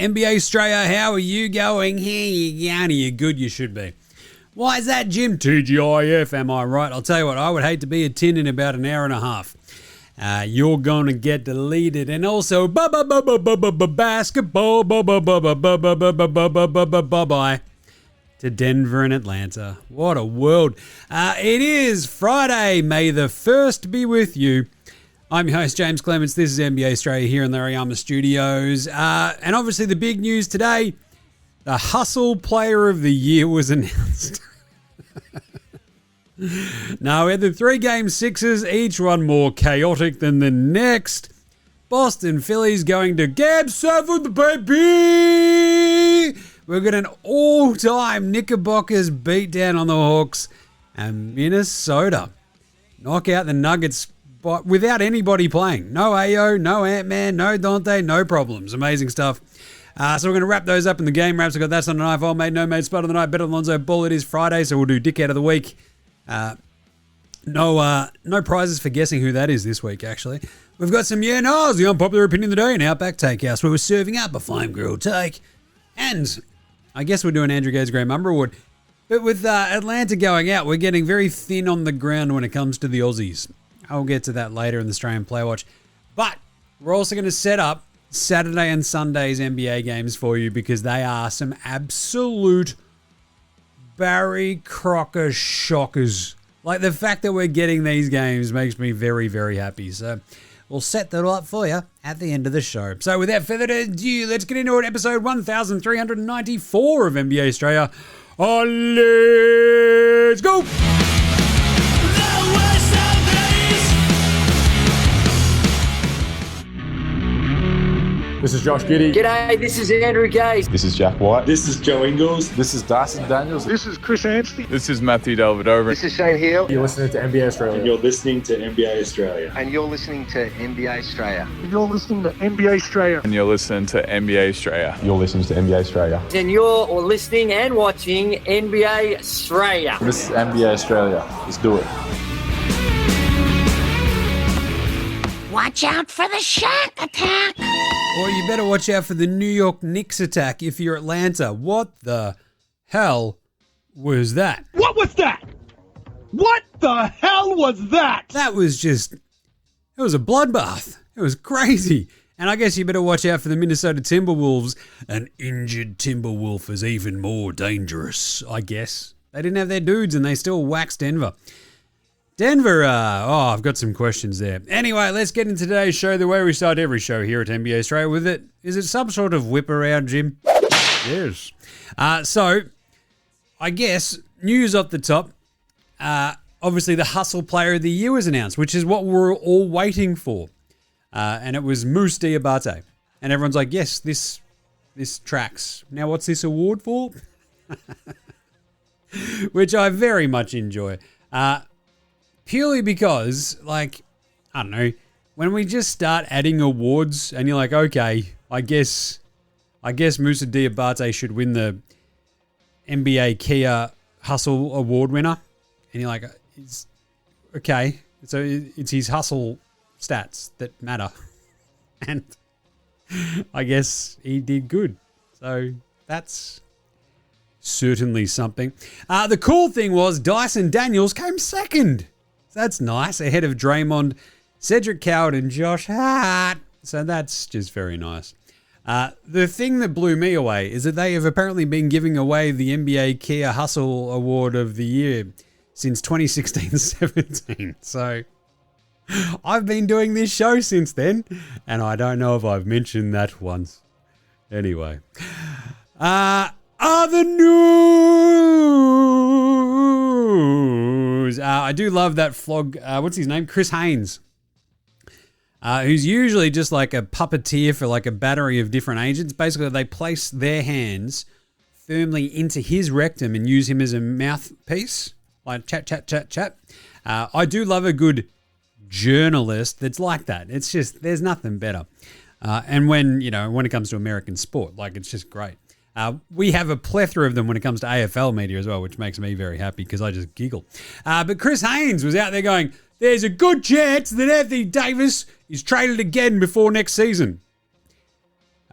NBA Straya, how are you going? Here you go. You good, you should be. Why is that, Jim? TGIF, am I right? I'll tell you what, I would hate to be a tin in about an hour and a half. You're going to get deleted. And also, basketball, bye-bye to Denver and Atlanta. What a world. It is Friday. May the 1st be with you. I'm your host, James Clements. This is NBA Straya here in Larry Armour Studios. And obviously the big news today, the Hustle Player of the Year was announced. Now, we had the 3-game Sixers, each one more chaotic than the next. Boston Phillies going to Game 7, baby! We've got an all-time Knickerbockers beatdown on the Hawks. And Minnesota knock out the Nuggets without anybody playing. No Ayo, no Ant-Man, no Dante, no problems. Amazing stuff. So we're going to wrap those up in the game wraps. We've got That's Not a Knife, Old Mate, No Mate, Spud of the Night, Better than Lonzo, Ball. It is Friday, so we'll do Dickhead of the Week. No prizes for guessing who that is this week, actually. We've got some the Unpopular Opinion of the Day in Outback Takehouse, where we're serving up a fine grilled take. And I guess we're doing Andrew Gay's Grey Mamba Award. But with Atlanta going out, we're getting very thin on the ground when it comes to the Aussies. I'll get to that later in the Australian Play Watch. But we're also going to set up Saturday and Sunday's NBA games for you because they are some absolute Barry Crocker shockers. Like, the fact that we're getting these games makes me very, very happy. So we'll set that up for you at the end of the show. So without further ado, let's get into it. Episode 1394 of NBA Straya. Let's go! This is Josh Giddey. G'day, this is Andrew Gaze. This is Jack White. This is Joe Ingles. This is Dyson Daniels. This is Chris Anstey. This is Matthew Delvedova. This is Shane Hill. You're listening to NBA Australia. And you're listening to NBA Australia. And you're listening to NBA Straya. And you're listening to NBA Straya. And you're listening to NBA Straya. You're listening to NBA Australia. And you're listening and watching NBA Straya. This is NBA Australia. Let's do it. Watch out for the Shaq attack. Or you better watch out for the New York Knicks attack if you're Atlanta. What the hell was that? What was that? What the hell was that? That was just, it was a bloodbath. It was crazy. And I guess you better watch out for the Minnesota Timberwolves. An injured Timberwolf is even more dangerous, I guess. They didn't have their dudes and they still waxed Denver. Denver, I've got some questions there. Anyway, let's get into today's show the way we start every show here at NBA Straya with it. Is it some sort of whip around, Jim? Yes. So, I guess, news off the top. Obviously, the Hustle Player of the Year was announced, which is what we're all waiting for. And it was Moose Diabate. And everyone's like, yes, this tracks. Now, what's this award for? Which I very much enjoy. Purely because, like, I don't know, when we just start adding awards and you're like, okay, I guess Moussa Diabate should win the NBA Kia Hustle Award winner. And you're like, okay, so it's his hustle stats that matter. And I guess he did good. So that's certainly something. The cool thing was Dyson Daniels came second. That's nice, ahead of Draymond, Cedric Coward, and Josh Hart. So that's just very nice. The thing that blew me away is that they have apparently been giving away the NBA Kia Hustle Award of the Year since 2016-17. So I've been doing this show since then, and I don't know if I've mentioned that once. Anyway. Other news. I do love that flog. What's his name? Chris Haynes. Who's usually just like a puppeteer for like a battery of different agents. Basically, they place their hands firmly into his rectum and use him as a mouthpiece. Like chat. I do love a good journalist that's like that. It's just, there's nothing better. And when it comes to American sport, like, it's just great. We have a plethora of them when it comes to AFL media as well, which makes me very happy because I just giggle. But Chris Haynes was out there going, there's a good chance that Anthony Davis is traded again before next season.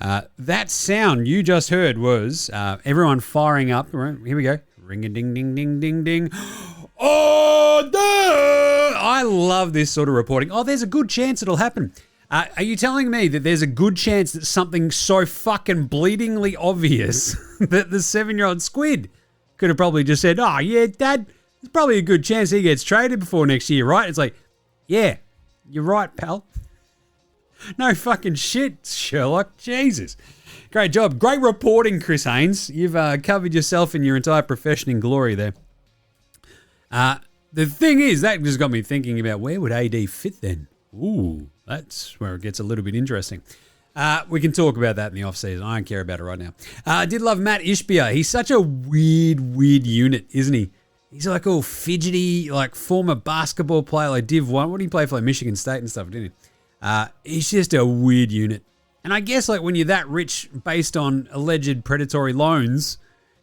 That sound you just heard was everyone firing up. Right, here we go. Ring-a-ding-ding-ding-ding-ding. Oh, duh! I love this sort of reporting. Oh, there's a good chance it'll happen. Are you telling me that there's a good chance that something so fucking bleedingly obvious that the 7-year-old squid could have probably just said, oh, yeah, Dad, there's probably a good chance he gets traded before next year, right? It's like, yeah, you're right, pal. No fucking shit, Sherlock. Jesus. Great job. Great reporting, Chris Haynes. You've covered yourself and your entire profession in glory there. The thing is, that just got me thinking about where would AD fit then? Ooh, that's where it gets a little bit interesting. We can talk about that in the offseason. I don't care about it right now. I did love Matt Ishbia. He's such a weird unit, isn't he? He's like all fidgety, like former basketball player, like Div 1. What did he play for, like Michigan State and stuff, didn't he? He's just a weird unit. And I guess like when you're that rich based on alleged predatory loans,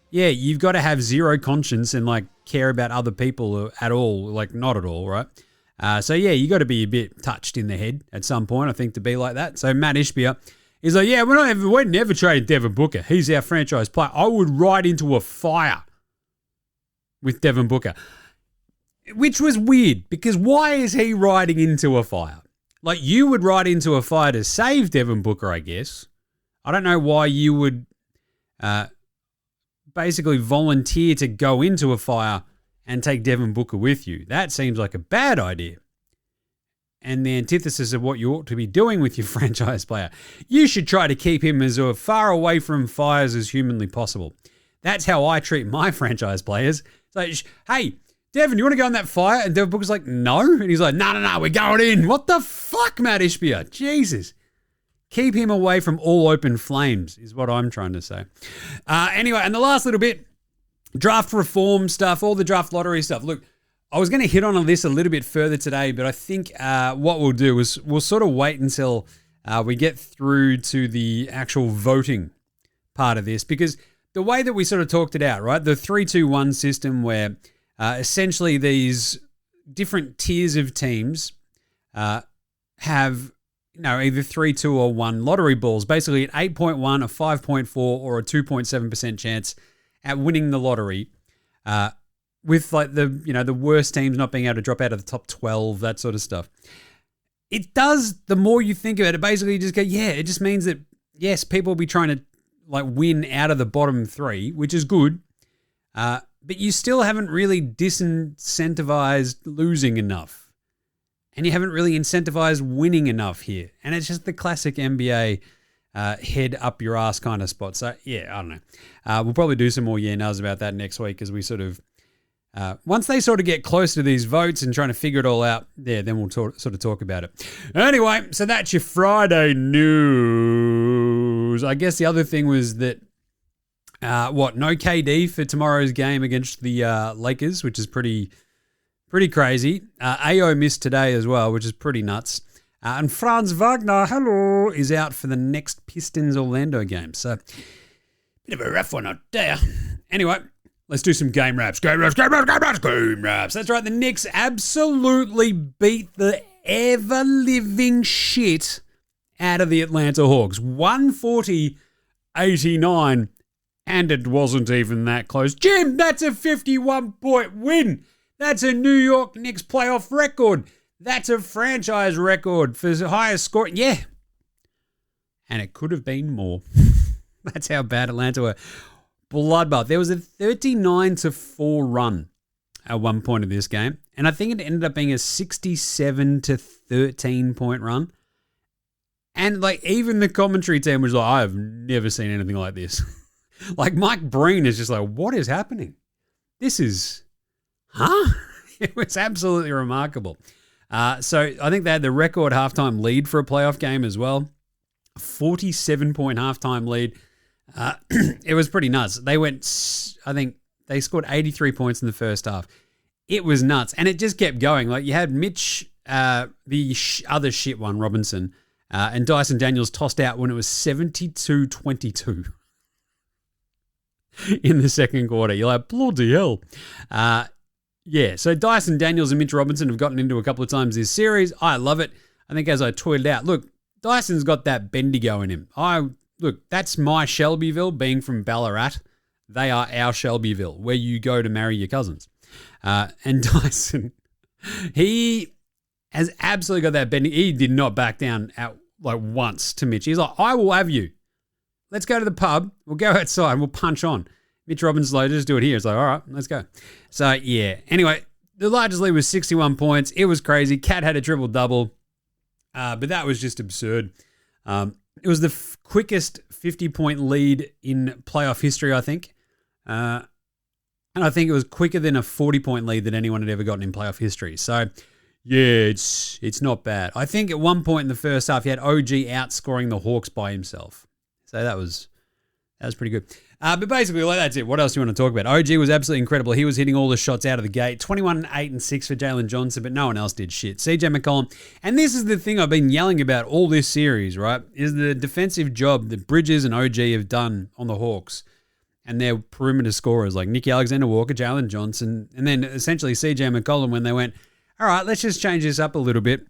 yeah, you've got to have zero conscience and like care about other people at all, like not at all, right? So yeah, you got to be a bit touched in the head at some point, I think, to be like that. So Matt Ishbia is like, yeah, we're never trading Devin Booker. He's our franchise player. I would ride into a fire with Devin Booker, which was weird because why is he riding into a fire? Like you would ride into a fire to save Devin Booker, I guess. I don't know why you would basically volunteer to go into a fire and take Devin Booker with you. That seems like a bad idea. And the antithesis of what you ought to be doing with your franchise player. You should try to keep him as far away from fires as humanly possible. That's how I treat my franchise players. It's like, hey, Devin, you want to go in that fire? And Devin Booker's like, no. And he's like, no, we're going in. What the fuck, Matt Ishbia? Jesus. Keep him away from all open flames is what I'm trying to say. Anyway, and the last little bit, draft reform stuff, all the draft lottery stuff. Look, I was going to hit on this a little bit further today, but I think what we'll do is we'll sort of wait until we get through to the actual voting part of this, because the way that we sort of talked it out, right, the 3-2-1 system where essentially these different tiers of teams have either 3, 2, or 1 lottery balls, basically an 8.1, a 5.4, or a 2.7% chance at winning the lottery, with like the worst teams not being able to drop out of the top 12, that sort of stuff. It does, the more you think about it, basically you just go, yeah, it just means that, yes, people will be trying to like win out of the bottom 3, which is good, but you still haven't really disincentivized losing enough. And you haven't really incentivized winning enough here. And it's just the classic NBA head up your ass kind of spot. So, yeah, I don't know. We'll probably do some more yeah-nows about that next week as we sort of, once they sort of get close to these votes and trying to figure it all out, yeah, then we'll sort of talk about it. Anyway, so that's your Friday news. I guess the other thing was that, no KD for tomorrow's game against the Lakers, which is pretty crazy. AO missed today as well, which is pretty nuts. And Franz Wagner, hello, is out for the next Pistons-Orlando game. So, bit of a rough one out there. Anyway, let's do some game wraps. Game wraps. That's right, the Knicks absolutely beat the ever-living shit out of the Atlanta Hawks. 140-89, and it wasn't even that close. Jim, that's a 51-point win. That's a New York Knicks playoff record. That's a franchise record for the highest score. Yeah. And it could have been more. That's how bad Atlanta were. Bloodbath. There was a 39-4 run at one point of this game. And I think it ended up being a 67-13 point run. And like even the commentary team was like, I have never seen anything like this. Like Mike Breen is just like, what is happening? This is... Huh? It was absolutely remarkable. So I think they had the record halftime lead for a playoff game as well. 47-point halftime lead. It was pretty nuts. They went, I think they scored 83 points in the first half. It was nuts. And it just kept going. Like you had Mitch, the other shit one, Robinson, and Dyson Daniels tossed out when it was 72-22 in the second quarter. You're like, bloody hell. Yeah, so Dyson Daniels and Mitch Robinson have gotten into a couple of times this series. I love it. I think as I tweeted out, look, Dyson's got that Bendigo in him. I look, that's my Shelbyville being from Ballarat. They are our Shelbyville, where you go to marry your cousins. And Dyson, he has absolutely got that bending. He did not back down out like once to Mitch. He's like, I will have you. Let's go to the pub. We'll go outside and we'll punch on. Mitch Robinson's like, just do it here. It's like, all right, let's go. So, yeah. Anyway, the largest lead was 61 points. It was crazy. Cat had a triple-double, but that was just absurd. It was the quickest 50-point lead in playoff history, I think. And I think it was quicker than a 40-point lead that anyone had ever gotten in playoff history. So, yeah, it's not bad. I think at one point in the first half, you had OG outscoring the Hawks by himself. So that was pretty good. But basically, like, that's it. What else do you want to talk about? OG was absolutely incredible. He was hitting all the shots out of the gate. 21, 8, and 6 for Jalen Johnson, but no one else did shit. CJ McCollum. And this is the thing I've been yelling about all this series, right? Is the defensive job that Bridges and OG have done on the Hawks and their perimeter scorers like Nicky Alexander-Walker, Jalen Johnson, and then essentially CJ McCollum when they went, all right, let's just change this up a little bit.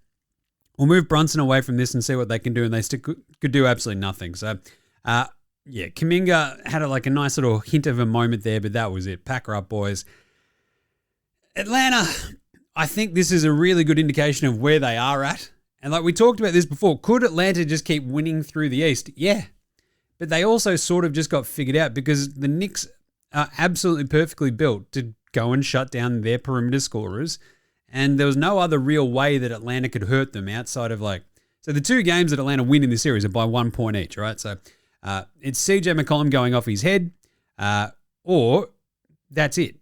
We'll move Brunson away from this and see what they can do, and they could do absolutely nothing. So, yeah, Kuminga had a nice little hint of a moment there, but that was it. Pack her up, boys. Atlanta, I think this is a really good indication of where they are at. And like we talked about this before, could Atlanta just keep winning through the East? Yeah. But they also sort of just got figured out because the Knicks are absolutely perfectly built to go and shut down their perimeter scorers. And there was no other real way that Atlanta could hurt them outside of so the two games that Atlanta win in this series are by 1 point each, right? So it's CJ McCollum going off his head, or that's it.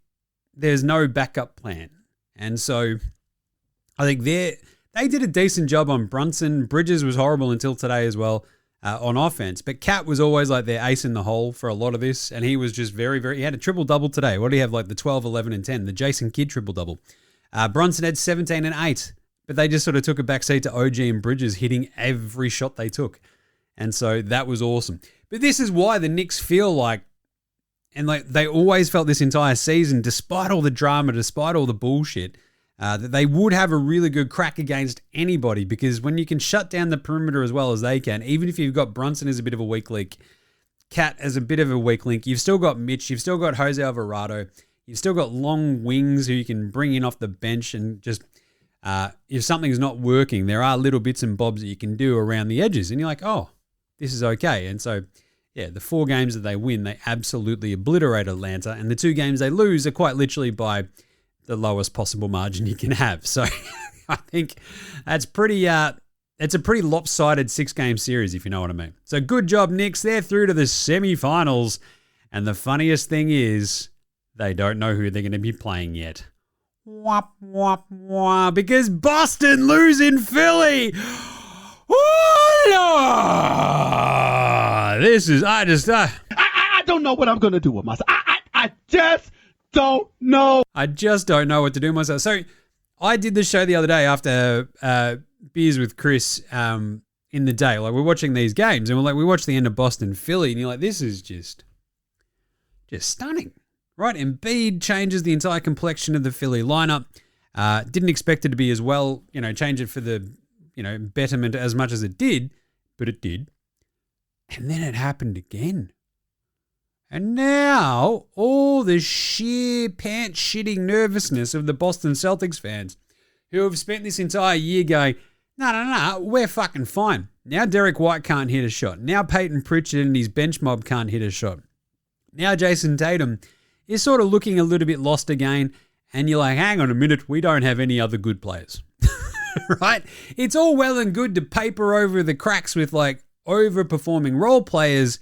There's no backup plan. And so I think they did a decent job on Brunson. Bridges was horrible until today as well on offense. But Cat was always like their ace in the hole for a lot of this. And he was just very, very... He had a triple-double today. What do you have? Like the 12, 11, and 10. The Jason Kidd triple-double. Brunson had 17 and 8. But they just sort of took a backseat to OG and Bridges hitting every shot they took. And so that was awesome. But this is why the Knicks feel like, and like they always felt this entire season, despite all the drama, despite all the bullshit, that they would have a really good crack against anybody, because when you can shut down the perimeter as well as they can, even if you've got Brunson as a bit of a weak link, Cat as a bit of a weak link, you've still got Mitch, you've still got Jose Alvarado, you've still got long wings who you can bring in off the bench and just... if something's not working, there are little bits and bobs that you can do around the edges. And you're like, oh, this is okay. And so, yeah, the 4 games that they win, they absolutely obliterate Atlanta. And the 2 games they lose are quite literally by the lowest possible margin you can have. So I think that's it's a pretty lopsided 6-game series, if you know what I mean. So good job, Knicks. They're through to the semifinals. And the funniest thing is they don't know who they're going to be playing yet. Wop, wop, wop, because Boston lose in Philly. Oh, this is, I don't know what I'm going to do with myself. I just don't know. I just don't know what to do with myself. So I did the show the other day after beers with Chris in the day. Like, we're watching these games and we watched the end of Boston Philly, and you're like, this is just stunning. Right, Embiid changes the entire complexion of the Philly lineup. Didn't expect it to be as well, change it for the, betterment as much as it did, but it did. And then it happened again. And now all the sheer pants-shitting nervousness of the Boston Celtics fans who have spent this entire year going, no, we're fucking fine. Now Derek White can't hit a shot. Now Peyton Pritchard and his bench mob can't hit a shot. Now Jason Tatum is sort of looking a little bit lost again, and you're like, hang on a minute, we don't have any other good players. Right? It's all well and good to paper over the cracks with overperforming role players,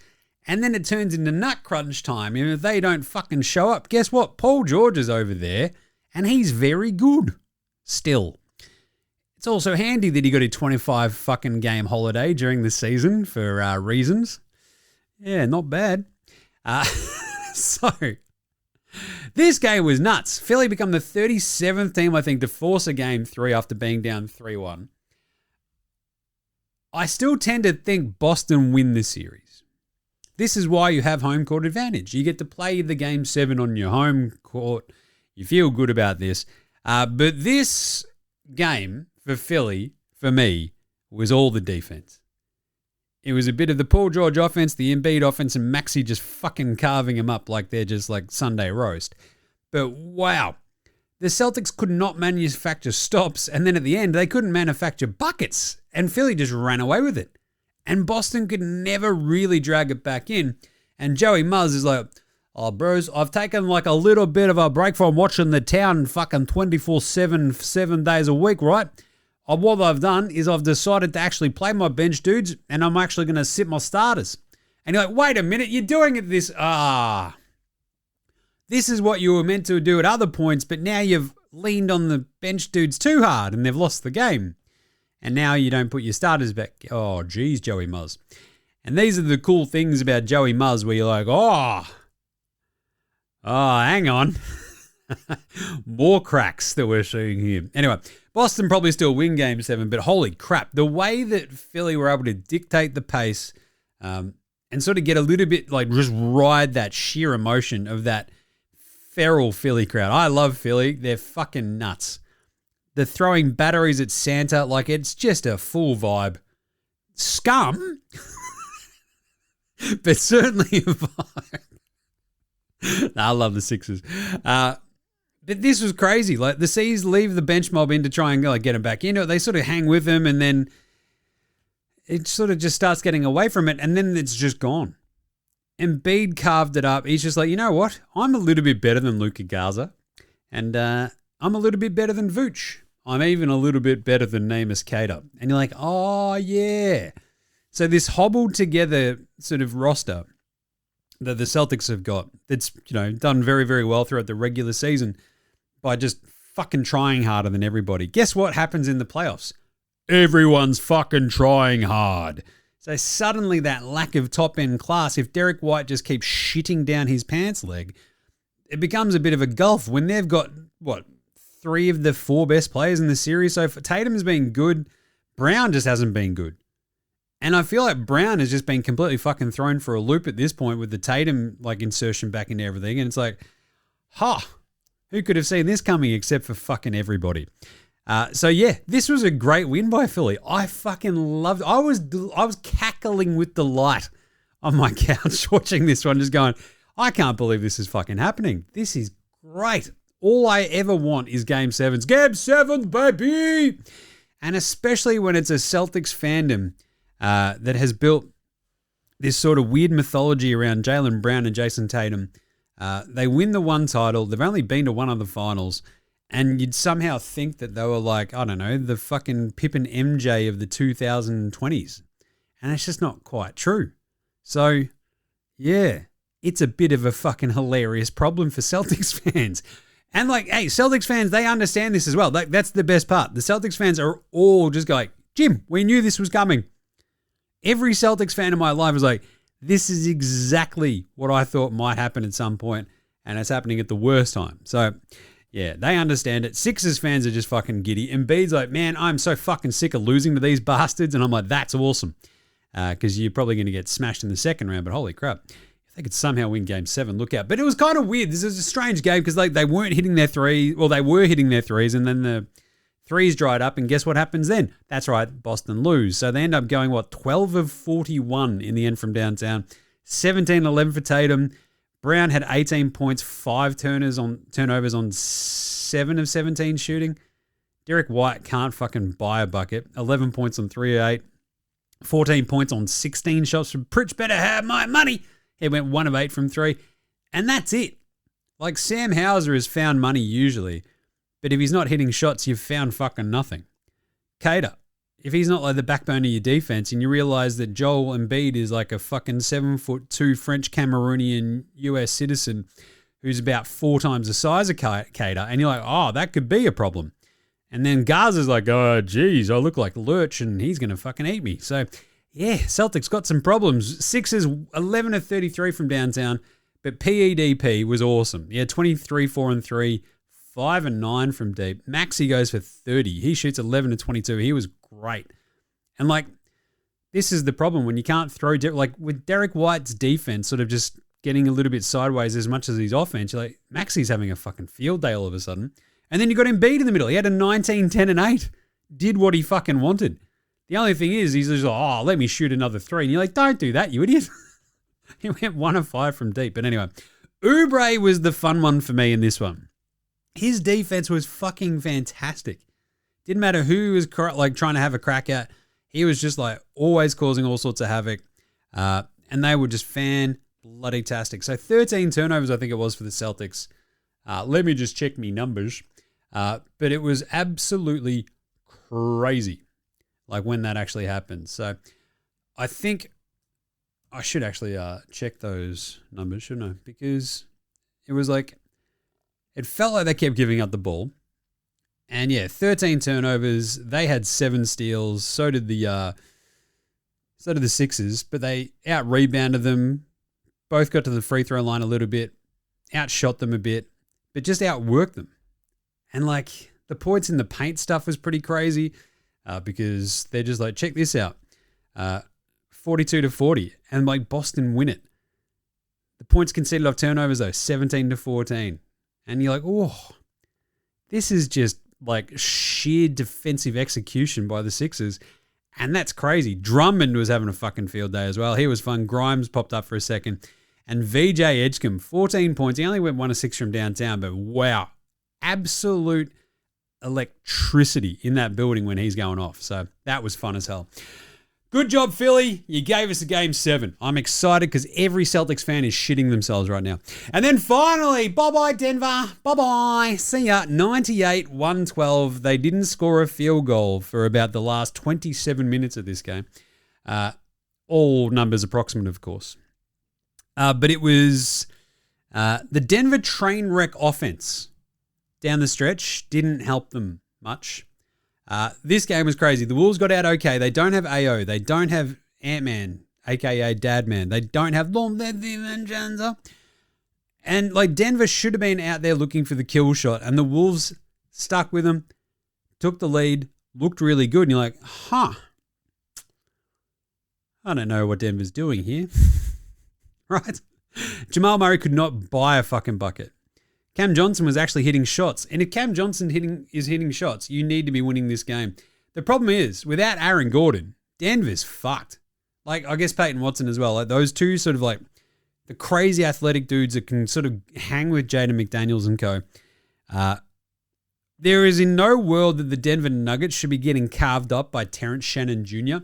and then it turns into nut crunch time. And if they don't fucking show up, guess what? Paul George is over there, and he's very good still. It's also handy that he got a 25 fucking game holiday during the season for reasons. Yeah, not bad. So... this game was nuts. Philly become the 37th team, I think, to force a game 3 after being down 3-1. I still tend to think Boston win this series. This is why you have home court advantage. You get to play the game 7 on your home court. You feel good about this. But this game for Philly, for me, was all the defense. It was a bit of the Paul George offense, the Embiid offense, and Maxey just fucking carving them up like they're just like Sunday roast. But wow, the Celtics could not manufacture stops, and then at the end, they couldn't manufacture buckets, and Philly just ran away with it. And Boston could never really drag it back in. And Joey Muzz is like, oh, bros, I've taken like a little bit of a break from watching the town fucking 24/7, 7 days a week, right? What I've done is I've decided to actually play my bench dudes, and I'm actually going to sit my starters. And you're like, wait a minute, you're doing it this... This is what you were meant to do at other points, but now you've leaned on the bench dudes too hard, and they've lost the game. And now you don't put your starters back. Oh, geez, Joey Muzz. And these are the cool things about Joey Muzz where you're like, oh, hang on. More cracks that we're seeing here. Anyway, Boston probably still win Game 7, but holy crap, the way that Philly were able to dictate the pace and sort of get a little bit, like just ride that sheer emotion of that feral Philly crowd. I love Philly. They're fucking nuts. They're throwing batteries at Santa. Like, it's just a full vibe. Scum, but certainly a vibe. I love the Sixers. But this was crazy. Like, the C's leave the bench mob in to try and like, get them back into it. They sort of hang with them, and then it sort of just starts getting away from it, and then it's just gone. Embiid carved it up. He's just like, you know what? I'm a little bit better than Luka Garza, and I'm a little bit better than Vooch. I'm even a little bit better than Namus Cater. And you're like, oh, yeah. So this hobbled together sort of roster that the Celtics have got that's, done very, very well throughout the regular season by just fucking trying harder than everybody. Guess what happens in the playoffs? Everyone's fucking trying hard. So suddenly that lack of top-end class, if Derek White just keeps shitting down his pants leg, it becomes a bit of a gulf when they've got, 3 of the 4 best players in the series. So Tatum's been good. Brown just hasn't been good. And I feel like Brown has just been completely fucking thrown for a loop at this point with the Tatum insertion back into everything. And it's like, who could have seen this coming except for fucking everybody? So yeah, this was a great win by Philly. I fucking loved it. I was cackling with delight on my couch watching this one, just going, I can't believe this is fucking happening. This is great. All I ever want is Game 7s. Game 7, baby! And especially when it's a Celtics fandom that has built this sort of weird mythology around Jaylen Brown and Jason Tatum. They win the one title. They've only been to one of the finals. And you'd somehow think that they were like, I don't know, the fucking Pippen MJ of the 2020s. And it's just not quite true. So, yeah, it's a bit of a fucking hilarious problem for Celtics fans. And hey, Celtics fans, they understand this as well. That's the best part. The Celtics fans are all just going, Jim, we knew this was coming. Every Celtics fan in my life was like, this is exactly what I thought might happen at some point, and it's happening at the worst time. So, yeah, they understand it. Sixers fans are just fucking giddy. Embiid's like, man, I'm so fucking sick of losing to these bastards. And I'm like, that's awesome. Because you're probably going to get smashed in the second round, but holy crap. If they could somehow win Game 7, look out. But it was kind of weird. This is a strange game because they weren't hitting their threes. Well, they were hitting their threes, and then the threes dried up, and guess what happens then? That's right, Boston lose. So they end up going, 12 of 41 in the end from downtown. 17-11 for Tatum. Brown had 18 points, 5 turnovers on 7 of 17 shooting. Derek White can't fucking buy a bucket. 11 points on 3 of 8. 14 points on 16 shots from Pritch. Better have my money. He went 1 of 8 from 3. And that's it. Sam Hauser has found money usually. But if he's not hitting shots, you've found fucking nothing. Cater. If he's not the backbone of your defense and you realize that Joel Embiid is a fucking 7'2" French Cameroonian US citizen who's about 4 times the size of Cater, and you're like, oh, that could be a problem. And then Garza's like, oh, geez, I look like Lurch and he's going to fucking eat me. So, yeah, Celtics got some problems. Sixers 11 of 33 from downtown, but PEDP was awesome. Yeah, 23, 4 and 3, 5 and 9 from deep. Maxey goes for 30. He shoots 11 to 22. He was great. And this is the problem when you can't throw, with Derek White's defense sort of just getting a little bit sideways as much as his offense, you're like, Maxey's having a fucking field day all of a sudden. And then you got Embiid in the middle. He had a 19, 10 and 8. Did what he fucking wanted. The only thing is, he's just like, oh, let me shoot another three. And you're like, don't do that, you idiot. He went 1 of 5 from deep. But anyway, Oubre was the fun one for me in this one. His defense was fucking fantastic. Didn't matter who was like trying to have a crack at. He was just like always causing all sorts of havoc. And they were just fan-bloody-tastic. So 13 turnovers, I think it was, for the Celtics. Let me just check me numbers. But it was absolutely crazy, like when that actually happened. So I think I should actually check those numbers, shouldn't I? Because it was like, it felt like they kept giving up the ball. And yeah, 13 turnovers. They had 7 steals. So did the Sixers, but they out-rebounded them. Both got to the free throw line a little bit, outshot them a bit, but just outworked them. And like the points in the paint stuff was pretty crazy because they're just like, check this out, 42-40, and like Boston win it. The points conceded off turnovers though, 17-14, and you're like, oh, this is just like sheer defensive execution by the Sixers. And that's crazy. Drummond was having a fucking field day as well. He was fun. Grimes popped up for a second. And VJ Edgecombe, 14 points. He only went 1 of 6 from downtown, but wow. Absolute electricity in that building when he's going off. So that was fun as hell. Good job, Philly. You gave us a game 7. I'm excited because every Celtics fan is shitting themselves right now. And then finally, bye-bye, Denver. Bye-bye. See ya. 98-112. They didn't score a field goal for about the last 27 minutes of this game. All numbers approximate, of course. But it was the Denver train wreck offense down the stretch didn't help them much. This game was crazy. The Wolves got out okay. They don't have AO. They don't have Ant-Man, a.k.a. Dadman. They don't have Lonzo. And like Denver should have been out there looking for the kill shot, and the Wolves stuck with them, took the lead, looked really good, and you're like, huh, I don't know what Denver's doing here. Right? Jamal Murray could not buy a fucking bucket. Cam Johnson was actually hitting shots. And if Cam Johnson is hitting shots, you need to be winning this game. The problem is, without Aaron Gordon, Denver's fucked. Like, I guess Peyton Watson as well. Like, those two sort of like the crazy athletic dudes that can sort of hang with Jaden McDaniels and co. There is in no world that the Denver Nuggets should be getting carved up by Terrence Shannon Jr.,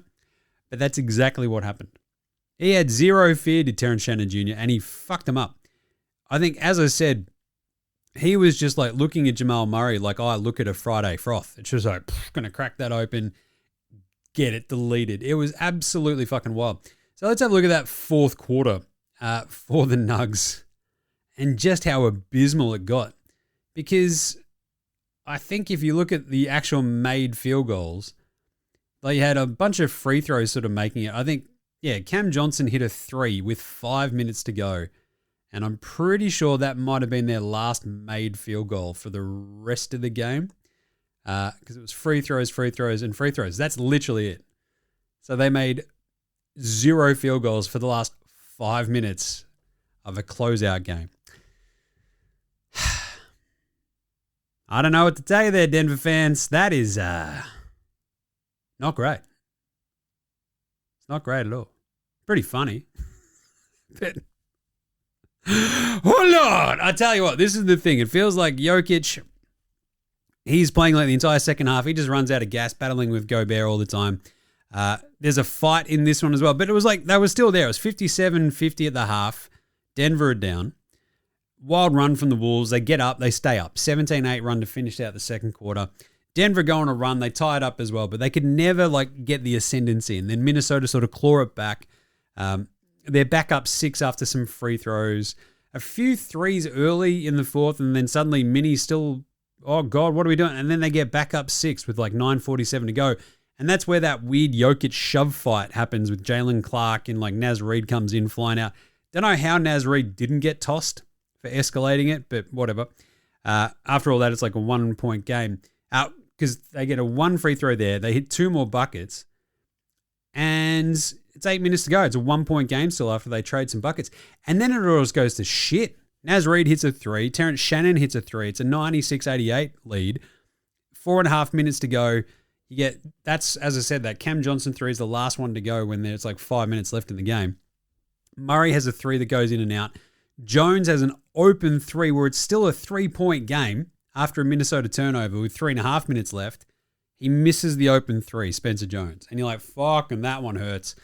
but that's exactly what happened. He had zero fear, did Terrence Shannon Jr., and he fucked him up. I think, as I said, he was just like looking at Jamal Murray like, oh, I look at a Friday froth. It's just like, going to crack that open, get it deleted. It was absolutely fucking wild. So let's have a look at that fourth quarter for the Nugs and just how abysmal it got. Because I think if you look at the actual made field goals, they had a bunch of free throws sort of making it. I think, yeah, Cam Johnson hit a 3 with 5 minutes to go. And I'm pretty sure that might have been their last made field goal for the rest of the game. Because it was free throws, and free throws. That's literally it. So they made 0 field goals for the last 5 minutes of a closeout game. I don't know what to tell you there, Denver fans. That is not great. It's not great at all. Pretty funny. But oh, Lord. I tell you what, this is the thing. It feels like Jokic, he's playing like the entire second half. He just runs out of gas, battling with Gobert all the time. There's a fight in this one as well. But it was like they were still there. It was 57-50 at the half. Denver are down. Wild run from the Wolves. They get up. They stay up. 17-8 run to finish out the second quarter. Denver go on a run. They tie it up as well. But they could never like get the ascendancy. And then Minnesota sort of claw it back. They're back up 6 after some free throws. A few threes early in the fourth, and then suddenly Minnie's still, oh God, what are we doing? And then they get back up 6 with like 9:47 to go. And that's where that weird Jokic shove fight happens with Jalen Clark and like Naz Reid comes in flying out. Don't know how Naz Reid didn't get tossed for escalating it, but whatever. After all that, it's like a 1-point game. Because they get a 1 free throw there. They hit 2 more buckets. And it's 8 minutes to go. It's a 1-point game still after they trade some buckets. And then it all just goes to shit. Naz Reid hits a 3. Terrence Shannon hits a 3. It's a 96-88 lead. 4.5 minutes to go. that's, as I said, that Cam Johnson three is the last one to go when there's like 5 minutes left in the game. Murray has a three that goes in and out. Jones has an open three where it's still a 3-point game after a Minnesota turnover with 3.5 minutes left. He misses the open three, Spencer Jones. And you're like, fuck, and that one hurts.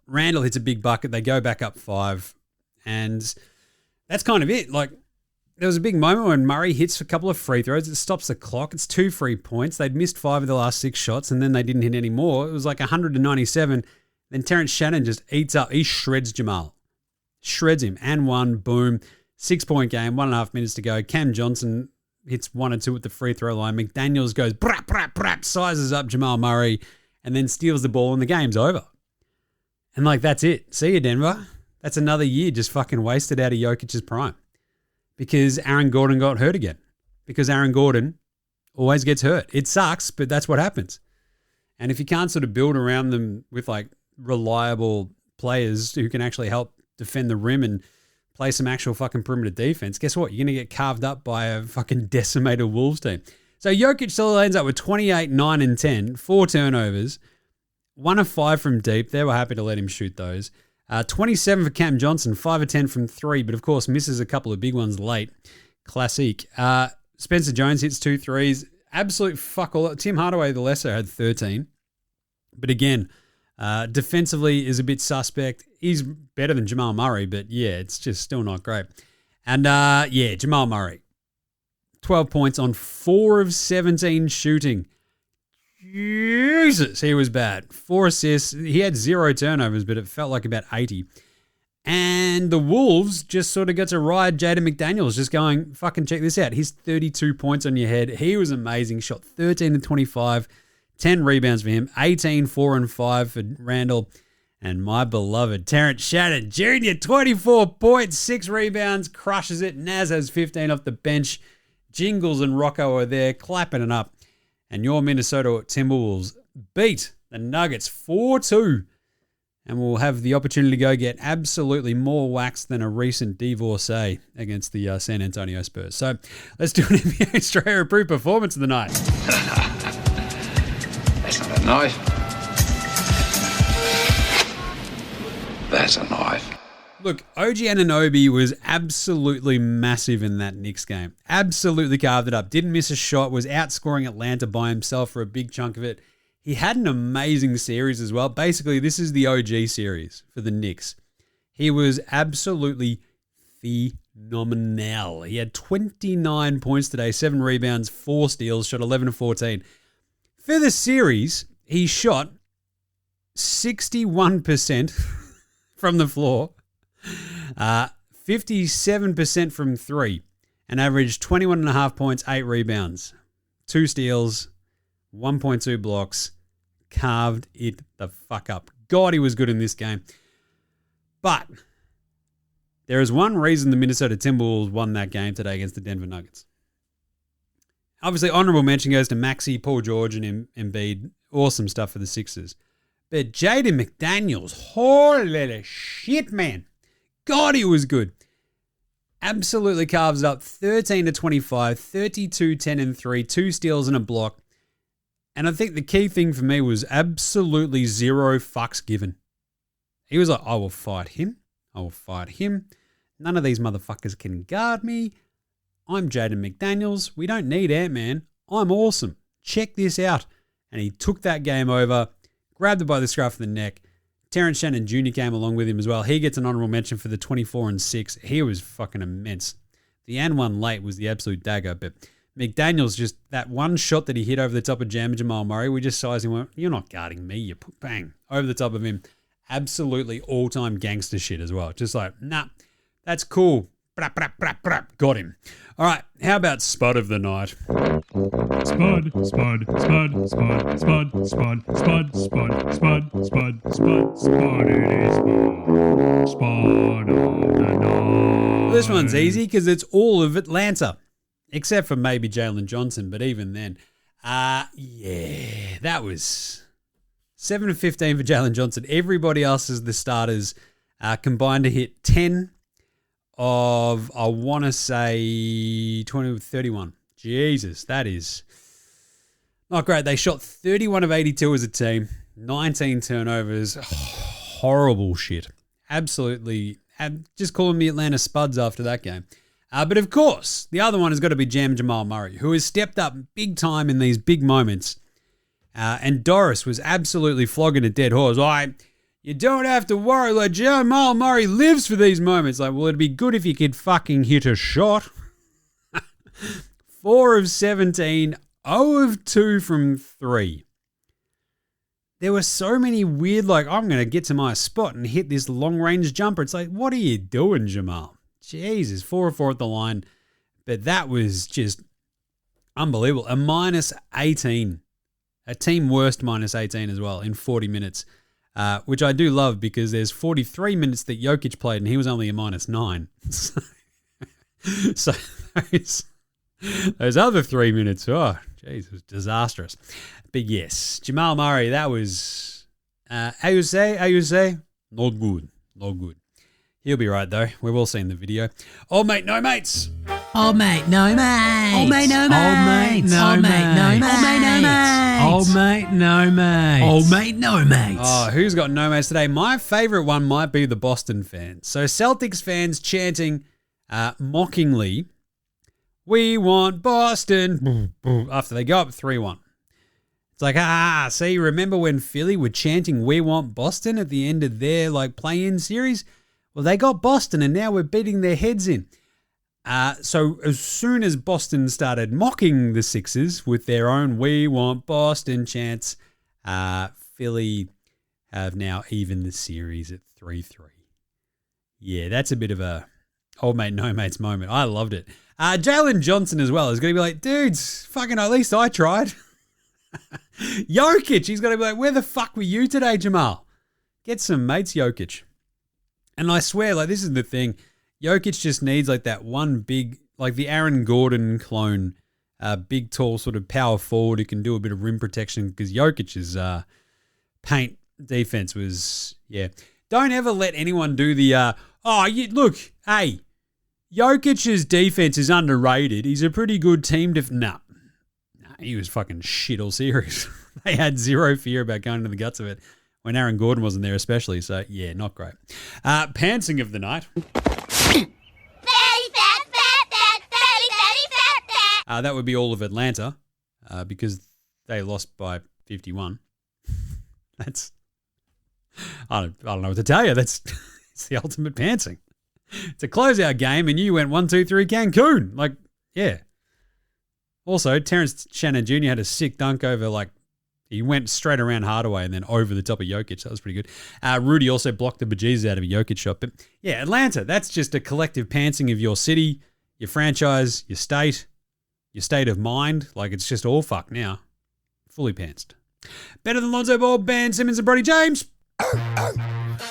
Randall hits a big bucket. They go back up 5. And that's kind of it. Like, there was a big moment when Murray hits a couple of free throws. It stops the clock. It's 2 free points. They'd missed 5 of the last 6 shots, and then they didn't hit any more. It was like 100-97. Then Terrence Shannon just eats up. He shreds Jamal. Shreds him. And 1, boom. 6-point game, 1.5 minutes to go. Cam Johnson hits 1 or 2 at the free throw line. McDaniels goes, brap, brap, brap, sizes up Jamal Murray, and then steals the ball, and the game's over. And, like, that's it. See you, Denver. That's another year just fucking wasted out of Jokic's prime. Because Aaron Gordon got hurt again. Because Aaron Gordon always gets hurt. It sucks, but that's what happens. And if you can't sort of build around them with, like, reliable players who can actually help defend the rim and play some actual fucking perimeter defense, guess what? You're going to get carved up by a fucking decimated Wolves team. So Jokic still ends up with 28, 9, and 10, 4 turnovers, 1 of 5 from deep. They were happy to let him shoot those. 27 for Cam Johnson, 5 of 10 from 3, but of course misses a couple of big ones late. Classic. Spencer Jones hits 2 threes. Absolute fuck all. Tim Hardaway, the lesser, had 13. But again, defensively is a bit suspect. He's better than Jamal Murray, but yeah, it's just still not great. And Jamal Murray, 12 points on 4 of 17 shooting. Jesus, he was bad. 4 assists. He had 0 turnovers, but it felt like about 80. And the Wolves just sort of got to ride Jaden McDaniels, just going, fucking check this out. He's 32 points on your head. He was amazing. Shot 13 and 25, 10 rebounds for him, 18, 4 and 5 for Randall. And my beloved Terrence Shannon Jr., 24 points, 6 rebounds, crushes it. Naz has 15 off the bench. Jingles and Rocco are there clapping it up. And your Minnesota Timberwolves beat the Nuggets 4-2. And we'll have the opportunity to go get absolutely more wax than a recent divorcee against the San Antonio Spurs. So let's do an NBA Straya approved performance of the night. That's not a knife. That's a knife. Look, OG Anunoby was absolutely massive in that Knicks game. Absolutely carved it up. Didn't miss a shot. Was outscoring Atlanta by himself for a big chunk of it. He had an amazing series as well. Basically, this is the OG series for the Knicks. He was absolutely phenomenal. He had 29 points today, 7 rebounds, 4 steals, shot 11 of 14. For the series, he shot 61% from the floor. 57% from 3 and averaged 21.5 points, 8 rebounds, 2 steals, 1.2 blocks, carved it the fuck up. God, he was good in this game. But there is one reason the Minnesota Timberwolves won that game today against the Denver Nuggets. Obviously, honorable mention goes to Maxey, Paul George, and Embiid. Awesome stuff for the Sixers. But Jaden McDaniels, holy shit, man. God, he was good. Absolutely carves up 13 to 25, 32, 10 and 3, 2 steals and a block. And I think the key thing for me was absolutely 0 fucks given. He was like, I will fight him. I will fight him. None of these motherfuckers can guard me. I'm Jaden McDaniels. We don't need Ant-Man. I'm awesome. Check this out. And he took that game over, grabbed it by the scruff of the neck. Terrence Shannon Jr. came along with him as well. He gets an honorable mention for the 24 and 6. He was fucking immense. The and one late was the absolute dagger, but McDaniels, just that one shot that he hit over the top of Jam Jamal Murray, we just sized him, went, you're not guarding me. You put bang over the top of him. Absolutely all-time gangster shit as well. Just like, nah, that's cool. Brap, brap, brap, brap. Got him. All right, how about Spud of the night? Spud, Spud, Spud, Spud, Spud, Spud, Spud, Spud, Spud, Spud, Spud, Spud, it is Spud of the night. This one's easy because it's all of Atlanta, except for maybe Jalen Johnson, but even then. That was 7 of 15 for Jalen Johnson. Everybody else is the starters combined to hit 10 of, I want to say, 20 31. Jesus, that is Not great. They shot 31 of 82 as a team, 19 turnovers. Horrible shit. Absolutely. Just call them the Atlanta Spuds after that game. But of course, the other one has got to be Jamal Murray, who has stepped up big time in these big moments. And Doris was absolutely flogging a dead horse. You don't have to worry. Like, Jamal Murray lives for these moments. Like, well, it'd be good if you could fucking hit a shot. 4 of 17, 0 of 2 from 3. There were so many weird, like, I'm going to get to my spot and hit this long-range jumper. It's like, what are you doing, Jamal? Jesus, 4 of 4 at the line. But that was just unbelievable. A minus 18. A team worst minus 18 as well in 40 minutes. Which I do love because there's 43 minutes that Jokic played and he was only a minus 9. So those other 3 minutes, oh, jeez, it was disastrous. But yes, Jamal Murray, that was, how you say? Not good. He'll be right, though. We've all seen the video. Old mate, no mates. Old mate, no mates. Old mate, no mates. Old mate, no mates. Old mate, no mates. Old mate, no mates. Oh, who's got no mates today? My favourite one might be the Boston fans. So Celtics fans chanting mockingly, "We want Boston," after they go up 3-1. It's like, see, remember when Philly were chanting "We want Boston" at the end of their play-in series? Well, they got Boston, and now we're beating their heads in. So as soon as Boston started mocking the Sixers with their own "We want Boston" chants, Philly have now evened the series at 3-3. Yeah, that's a bit of a old mate, no mates moment. I loved it. Jalen Johnson as well is going to be like, dudes, fucking at least I tried. Jokic, he's going to be like, where the fuck were you today, Jamal? Get some mates, Jokic. And I swear, this is the thing. Jokic just needs that one big, the Aaron Gordon clone, big, tall sort of power forward who can do a bit of rim protection because Jokic's paint defense was, yeah. Don't ever let anyone do the, look, hey, Jokic's defense is underrated. He's a pretty good team. Nah, he was fucking shit all series. They had zero fear about going to the guts of it when Aaron Gordon wasn't there especially. So, yeah, not great. Pantsing of the night. That would be all of Atlanta because they lost by 51. That's, I don't know what to tell you. It's the ultimate pantsing. It's a closeout game and you went 1-2-3 Cancun. Yeah. Also, Terrence Shannon Jr. had a sick dunk over he went straight around Hardaway and then over the top of Jokic. That was pretty good. Rudy also blocked the bejesus out of a Jokic shot. But yeah, Atlanta, that's just a collective pantsing of your city, your franchise, your state of mind. It's just all fucked now. Fully pantsed. Better than Lonzo Ball, Ben Simmons, and Bronny James.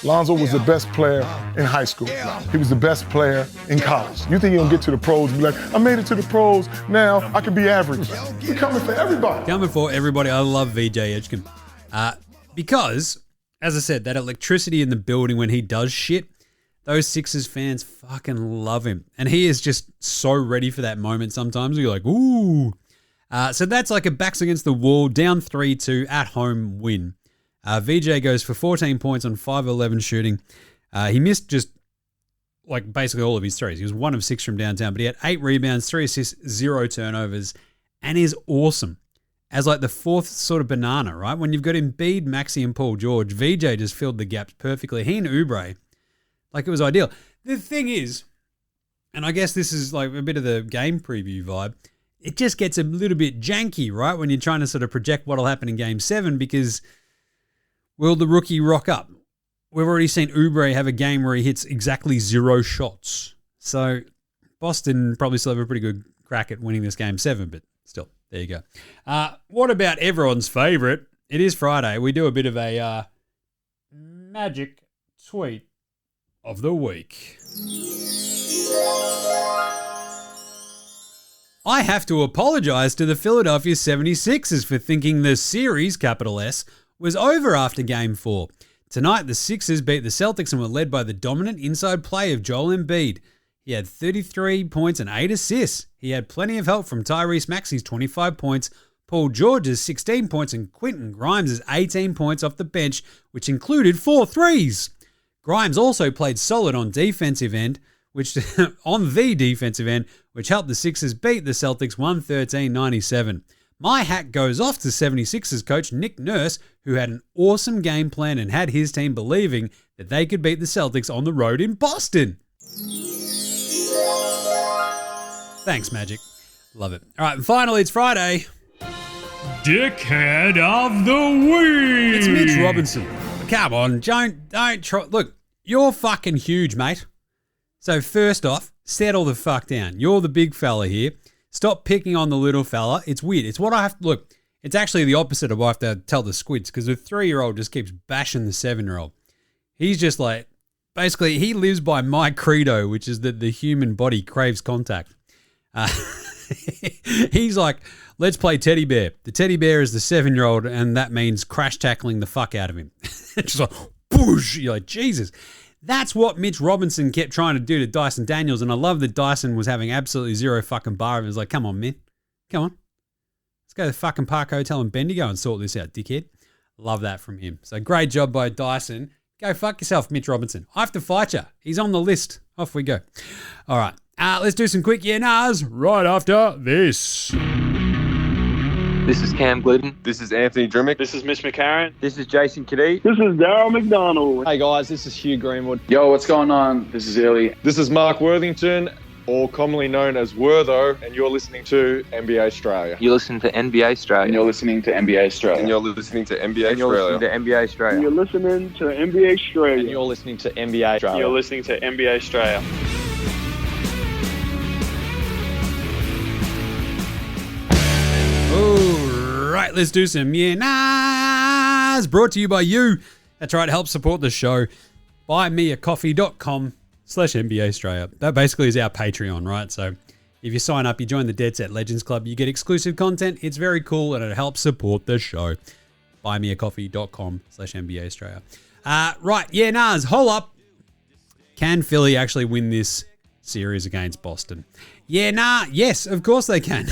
Lonzo was the best player in high school. He was the best player in college. You think he'll get to the pros and be like, I made it to the pros, now I can be average. He's coming for everybody. Coming for everybody. I love VJ Edgecombe. Because, as I said, that electricity in the building when he does shit, those Sixers fans fucking love him. And he is just so ready for that moment sometimes. You're like, ooh. So that's like a backs against the wall, down 3-2 at home win. VJ goes for 14 points on 5-11 shooting. He missed just basically all of his threes. He was 1 of 6 from downtown, but he had 8 rebounds, 3 assists, 0 turnovers, and is awesome as the fourth sort of banana, right? When you've got Embiid, Maxey, and Paul George, VJ just filled the gaps perfectly. He and Oubre, it was ideal. The thing is, and I guess this is a bit of the game preview vibe, it just gets a little bit janky, right? When you're trying to sort of project what'll happen in Game 7 because will the rookie rock up? We've already seen Oubre have a game where he hits exactly 0 shots. So Boston probably still have a pretty good crack at winning this Game 7, but still, there you go. What about everyone's favourite? It is Friday. We do a bit of a magic tweet of the week. I have to apologise to the Philadelphia 76ers for thinking the series, capital S, was over after Game 4. Tonight, the Sixers beat the Celtics and were led by the dominant inside play of Joel Embiid. He had 33 points and 8 assists. He had plenty of help from Tyrese Maxey's 25 points, Paul George's 16 points and Quentin Grimes' 18 points off the bench, which included 4 threes. Grimes also played solid on the defensive end, which helped the Sixers beat the Celtics 113-97. My hat goes off to 76ers coach Nick Nurse, who had an awesome game plan and had his team believing that they could beat the Celtics on the road in Boston. Thanks, Magic. Love it. All right, and finally, it's Friday. Dickhead of the Week! It's Mitch Robinson. Come on, don't try. Look, you're fucking huge, mate. So first off, settle the fuck down. You're the big fella here. Stop picking on the little fella. It's weird. It's what I have to... Look, it's actually the opposite of what I have to tell the squids, because the 3-year-old just keeps bashing the 7-year-old. He's just like... Basically, he lives by my credo, which is that the human body craves contact. He's like, let's play teddy bear. The teddy bear is the 7-year-old, and that means crash tackling the fuck out of him. Just like, boosh. You're like, Jesus. That's what Mitch Robinson kept trying to do to Dyson Daniels, and I love that Dyson was having absolutely zero fucking bar of it. He was like, come on, man. Come on. Let's go to the fucking Park Hotel in Bendigo and sort this out, dickhead. Love that from him. So great job by Dyson. Go fuck yourself, Mitch Robinson. I have to fight you. He's on the list. Off we go. All right. Let's do some quick yeah-nahs right after this. This is Cam Glidden. This is Anthony Drimmick. This is Mitch McCarron. This is Jason Kadee. This is Darryl McDonald. Hey guys, this is Hugh Greenwood. Yo, what's going on? This is Illy. This is Mark Worthington, or commonly known as Wortho, and you're listening to NBA Straya. You're listening to NBA Straya. And you're listening to NBA Straya. And you're listening to NBA and you're Straya. listening to NBA Straya. And you're listening to NBA Straya. And you're listening to NBA Straya. You're listening to NBA Straya. All right, let's do some yeah-nahs. Brought to you by you. That's right, help support the show. buymeacoffee.com/NBA Straya. That basically is our Patreon, right? So if you sign up, you join the Dead Set Legends Club, you get exclusive content. It's very cool and it helps support the show. buymeacoffee.com/NBA Straya. Right, yeah-nahs, hold up. Can Philly actually win this series against Boston? Yes, of course they can.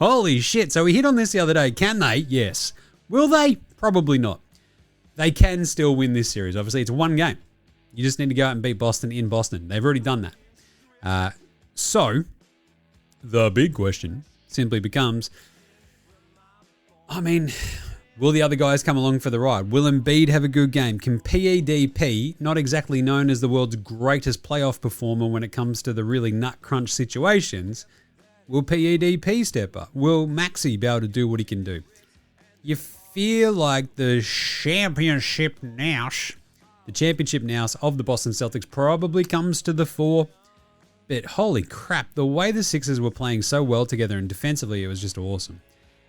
Holy shit. So we hit on this the other day. Can they? Yes. Will they? Probably not. They can still win this series. Obviously, it's one game. You just need to go out and beat Boston in Boston. They've already done that. So, the big question simply becomes, will the other guys come along for the ride? Will Embiid have a good game? Can PEDP, not exactly known as the world's greatest playoff performer when it comes to the really nut crunch situations, will PEDP step up? Will Maxey be able to do what he can do? You feel like the championship nous of the Boston Celtics probably comes to the fore. But holy crap, the way the Sixers were playing so well together and defensively, it was just awesome.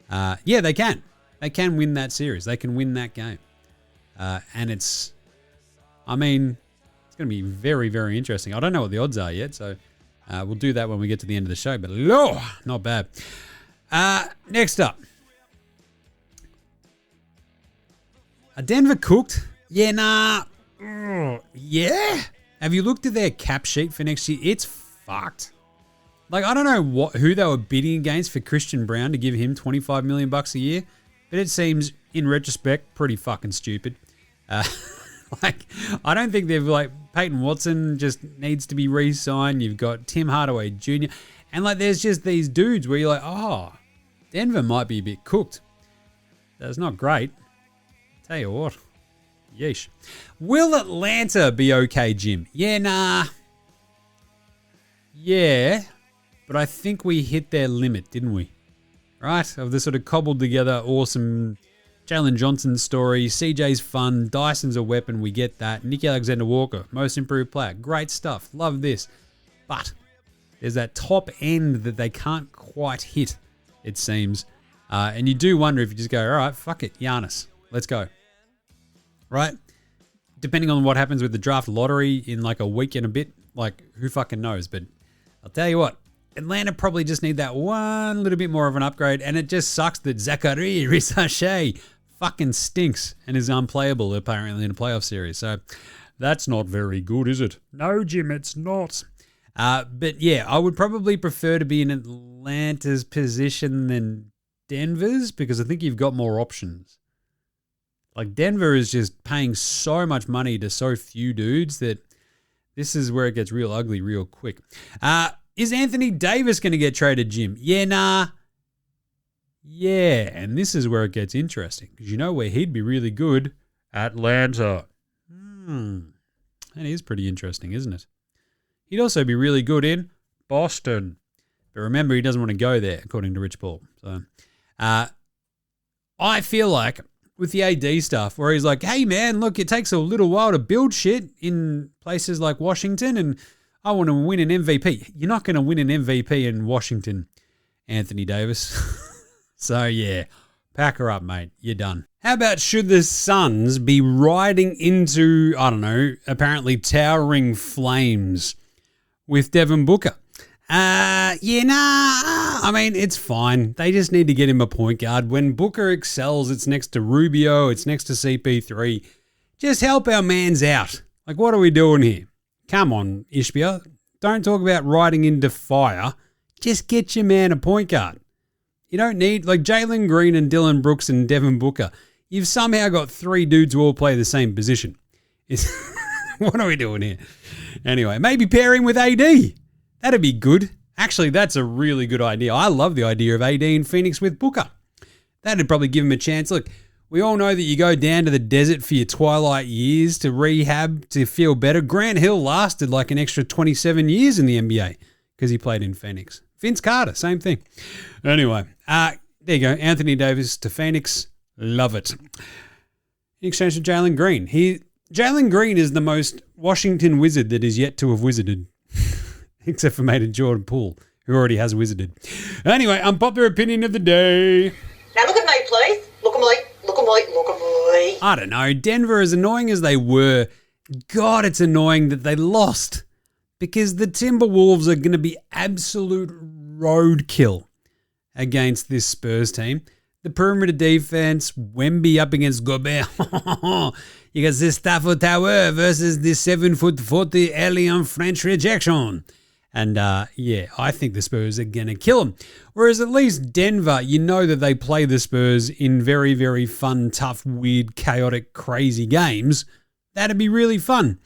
Yeah, they can. They can win that series. They can win that game. And it's going to be very, very interesting. I don't know what the odds are yet, so we'll do that when we get to the end of the show. But not bad. Next up. Are Denver cooked? Yeah. Have you looked at their cap sheet for next year? It's fucked. Like, I don't know who they were bidding against for Christian Brown to give him $25 million a year, but it seems, in retrospect, pretty fucking stupid. I don't think Peyton Watson just needs to be re-signed. You've got Tim Hardaway Jr. And, there's just these dudes where you're like, oh, Denver might be a bit cooked. That's not great. Tell you what. Yeesh. Will Atlanta be okay, Jim? Yeah, but I think we hit their limit, didn't we? Right? Of the sort of cobbled together awesome Jalen Johnson story. CJ's fun. Dyson's a weapon. We get that. Nick Alexander-Walker, most improved player. Great stuff. Love this. But there's that top end that they can't quite hit, it seems. And you do wonder if you just go, all right, fuck it, Giannis. Let's go. Right? Depending on what happens with the draft lottery in a week and a bit, who fucking knows? But I'll tell you what, Atlanta probably just need that one little bit more of an upgrade, and it just sucks that Zachary Risache fucking stinks and is unplayable apparently in a playoff series. So that's not very good, is it? No, Jim, it's not. But yeah, I would probably prefer to be in Atlanta's position than Denver's because I think you've got more options. Like Denver is just paying so much money to so few dudes that this is where it gets real ugly real quick. Is Anthony Davis going to get traded, Jim? Yeah, nah. Yeah, and this is where it gets interesting because you know where he'd be really good? Atlanta. That is pretty interesting, isn't it? He'd also be really good in Boston. But remember, he doesn't want to go there, according to Rich Paul. So I feel like with the AD stuff where he's like, hey, man, look, it takes a little while to build shit in places like Washington, and I want to win an MVP. You're not going to win an MVP in Washington, Anthony Davis. So, yeah, pack her up, mate. You're done. How about should the Suns be riding into, I don't know, apparently towering flames with Devin Booker? I mean, it's fine. They just need to get him a point guard. When Booker excels, it's next to Rubio, it's next to CP3. Just help our mans out. Like, what are we doing here? Come on, Ishbia. Don't talk about riding into fire. Just get your man a point guard. You don't need, like, Jalen Green and Dylan Brooks and Devin Booker. You've somehow got three dudes who all play the same position. What are we doing here? Anyway, maybe pair him with AD. That'd be good. Actually, that's a really good idea. I love the idea of AD in Phoenix with Booker. That'd probably give him a chance. Look, we all know that you go down to the desert for your twilight years to rehab, to feel better. Grant Hill lasted like an extra 27 years in the NBA because he played in Phoenix. Vince Carter, same thing. Anyway, there you go. Anthony Davis to Phoenix. Love it. In exchange for Jalen Green. Jalen Green is the most Washington wizard that is yet to have wizarded. Except for mate Jordan Poole, who already has wizarded. Anyway, unpopular opinion of the day. Now look at me, please. Look at me. Look at me. Look at me. I don't know. Denver, as annoying as they were, God, it's annoying that they lost. Because the Timberwolves are going to be absolute roadkill against this Spurs team. The perimeter defense, Wemby up against Gobert. You got this Stafford Tower versus the 7'40" alien French rejection. And yeah, I think the Spurs are going to kill them. Whereas at least Denver, you know that they play the Spurs in very, very fun, tough, weird, chaotic, crazy games. That'd be really fun.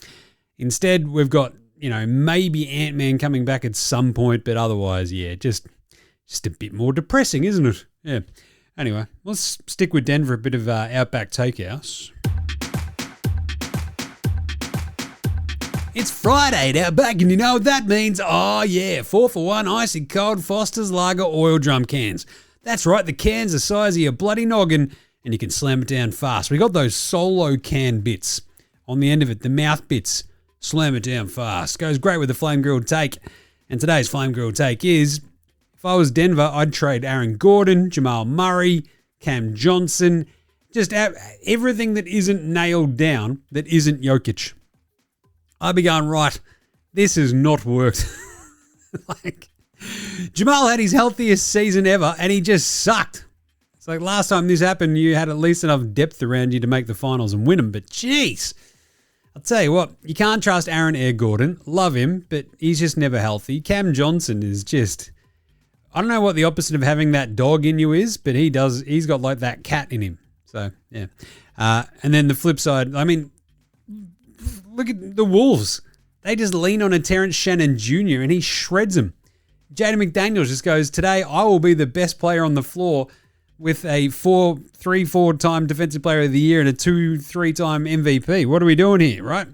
Instead, we've got, you know, maybe Ant-Man coming back at some point, but otherwise, yeah, just a bit more depressing, isn't it? Yeah. Anyway, let's stick with Denver, a bit of Outback Takehouse. It's Friday at Outback, and you know what that means? Oh, yeah, 4-for-1 icy cold Foster's Lager oil drum cans. That's right, the cans the size of your bloody noggin, and you can slam it down fast. We got those solo can bits on the end of it, the mouth bits. Slam it down fast. Goes great with the Flame Grilled Take. And today's Flame Grilled Take is, if I was Denver, I'd trade Aaron Gordon, Jamal Murray, Cam Johnson, just everything that isn't nailed down that isn't Jokic. I'd be going, right, this has not worked. Like, Jamal had his healthiest season ever, and he just sucked. It's like last time this happened, you had at least enough depth around you to make the finals and win them, but jeez. I'll tell you what, you can't trust Aaron Air Gordon. Love him, but he's just never healthy. Cam Johnson is just, I don't know what the opposite of having that dog in you is, but he's got like that cat in him. So, yeah. And then the flip side, I mean, look at the Wolves. They just lean on a Terrence Shannon Jr. and he shreds them. Jaden McDaniels just goes, today I will be the best player on the floor with a 3-4-time Defensive Player of the Year and a 2-3-time MVP. What are we doing here, right?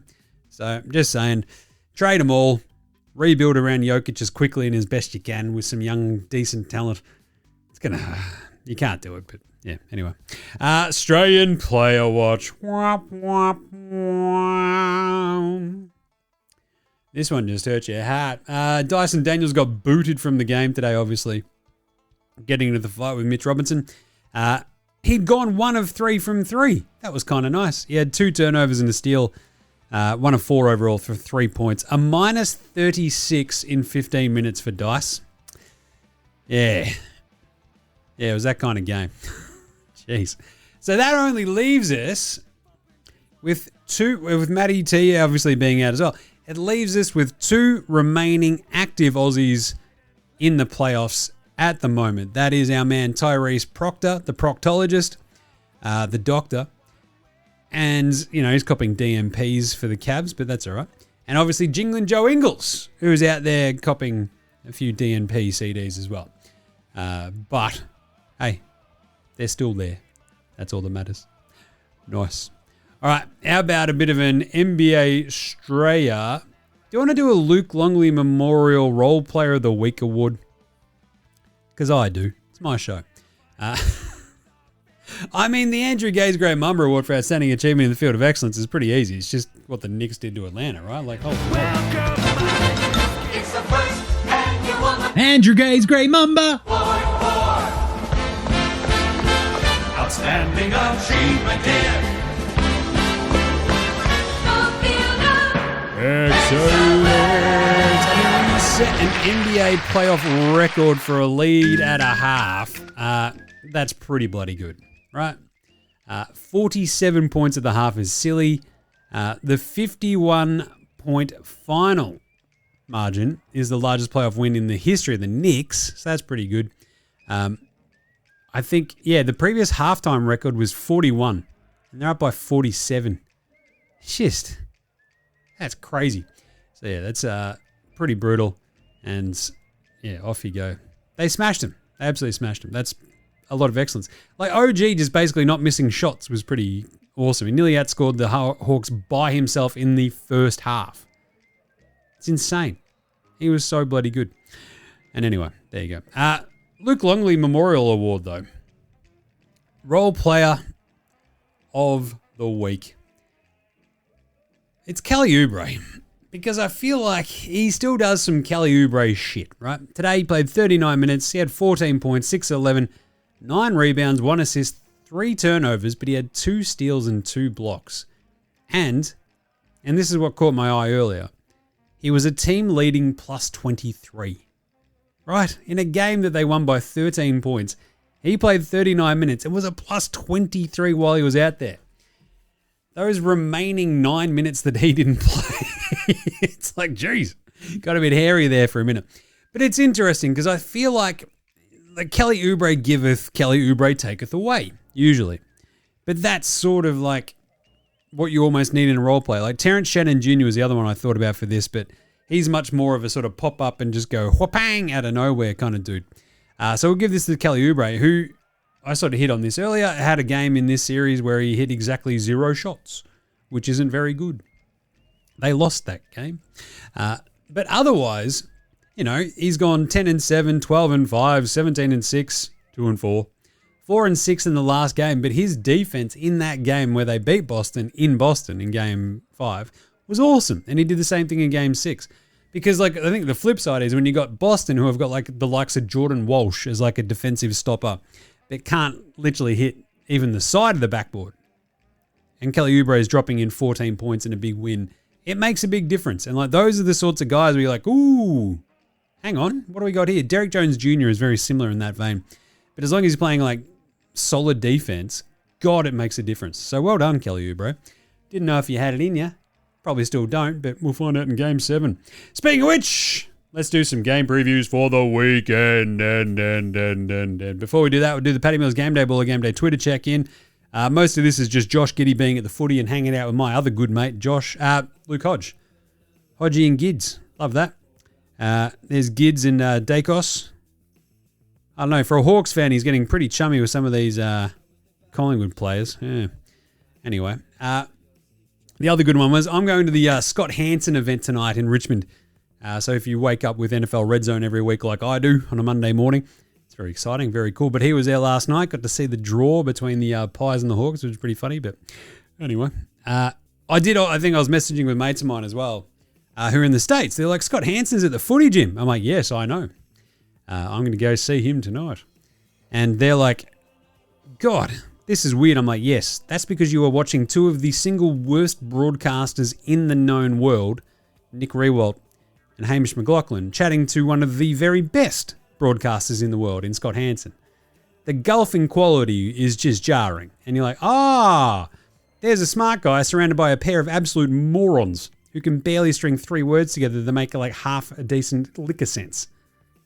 So I'm just saying, trade them all, rebuild around Jokic as quickly and as best you can with some young, decent talent. You can't do it, but yeah, anyway. Australian Player Watch. This one just hurt your heart. Dyson Daniels got booted from the game today, obviously. Getting into the fight with Mitch Robinson. He'd gone 1 of 3 from 3. That was kind of nice. He had 2 turnovers and a steal. 1 of 4 overall for 3 points. A minus 36 in 15 minutes for Dice. Yeah. Yeah, it was that kind of game. Jeez. So that only leaves us with Matty T obviously being out as well. it leaves us with 2 remaining active Aussies in the playoffs at the moment. That is our man Tyrese Proctor, the proctologist, the doctor. And, he's copping DMPs for the Cavs, but that's all right. And obviously Jingling Joe Ingles, who's out there copping a few DNP CDs as well. But, hey, they're still there. That's all that matters. Nice. All right, how about a bit of an NBA Straya? Do you want to do a Luke Longley Memorial Role Player of the Week award? Because I do. It's my show. I mean, the Andrew Gaze Great MAMBA Award for Outstanding Achievement in the Field of Excellence is pretty easy. It's just what the Knicks did to Atlanta, right? Like, holy Andrew Gaze Great MAMBA. Outstanding achievement here. Excellent. And he set an NBA playoff record for a lead at a half. That's pretty bloody good, right? 47 points at the half is silly. The 51-point final margin is the largest playoff win in the history of the Knicks, so that's pretty good. I think, the previous halftime record was 41, and they're up by 47. Just, that's crazy. So, that's pretty brutal, and, off you go. They smashed him. They absolutely smashed him. That's a lot of excellence. Like, OG just basically not missing shots was pretty awesome. He nearly outscored the Hawks by himself in the first half. It's insane. He was so bloody good. And anyway, there you go. Luke Longley Memorial Award, though. Role Player of the Week. It's Kelly Oubre. Because I feel like he still does some Kelly Oubre shit, right? Today he played 39 minutes. He had 14 points, 6 of 11, 9 rebounds, 1 assist, 3 turnovers, but he had 2 steals and 2 blocks. And this is what caught my eye earlier, he was a team leading plus 23. Right? In a game that they won by 13 points, he played 39 minutes. It was a plus 23 while he was out there. Those remaining 9 minutes that he didn't play, it's like, geez, got a bit hairy there for a minute. But it's interesting because I feel like Kelly Oubre giveth, Kelly Oubre taketh away, usually. But that's sort of like what you almost need in a role play. Like Terrence Shannon Jr. was the other one I thought about for this, but he's much more of a sort of pop up and just go whoopang out of nowhere kind of dude. So we'll give this to Kelly Oubre, who I sort of hit on this earlier, had a game in this series where he hit exactly 0 shots, which isn't very good. They lost that game. But otherwise, he's gone 10-7, 12-5, 17-6, 2-4, 4-6 in the last game. But his defense in that game where they beat Boston in game 5 was awesome. And he did the same thing in game 6. Because I think the flip side is when you got Boston, who have got the likes of Jordan Walsh as a defensive stopper that can't literally hit even the side of the backboard. And Kelly Oubre is dropping in 14 points in a big win. It makes a big difference. And those are the sorts of guys where you're like, ooh, hang on, what do we got here? Derrick Jones Jr. is very similar in that vein. But as long as he's playing solid defense, God, it makes a difference. So well done, Kelly Oubre. Didn't know if you had it in you. Probably still don't, but we'll find out in Game 7. Speaking of which, let's do some game previews for the weekend. And before we do that, we'll do the Paddy Mills Game Day Baller Game Day Twitter check-in. Most of this is just Josh Giddey being at the footy and hanging out with my other good mate, Luke Hodge. Hodgie and Gids. Love that. There's Gids and Dacos. I don't know, for a Hawks fan, he's getting pretty chummy with some of these Collingwood players. Yeah. Anyway, the other good one was I'm going to the Scott Hansen event tonight in Richmond. So if you wake up with NFL Red Zone every week like I do on a Monday morning, it's very exciting, very cool. But he was there last night, got to see the draw between the Pies and the Hawks, which was pretty funny. But anyway, I think I was messaging with mates of mine as well who are in the States. They're like, Scott Hansen's at the footy gym. I'm like, yes, I know. I'm going to go see him tonight. And they're like, God, this is weird. I'm like, yes, that's because you are watching 2 of the single worst broadcasters in the known world, Nick Rewalt and Hamish McLaughlin, chatting to one of the very best broadcasters in the world in Scott Hansen. The gulf in quality is just jarring. And you're like, there's a smart guy surrounded by a pair of absolute morons who can barely string 3 words together that make like half a decent liquor sense.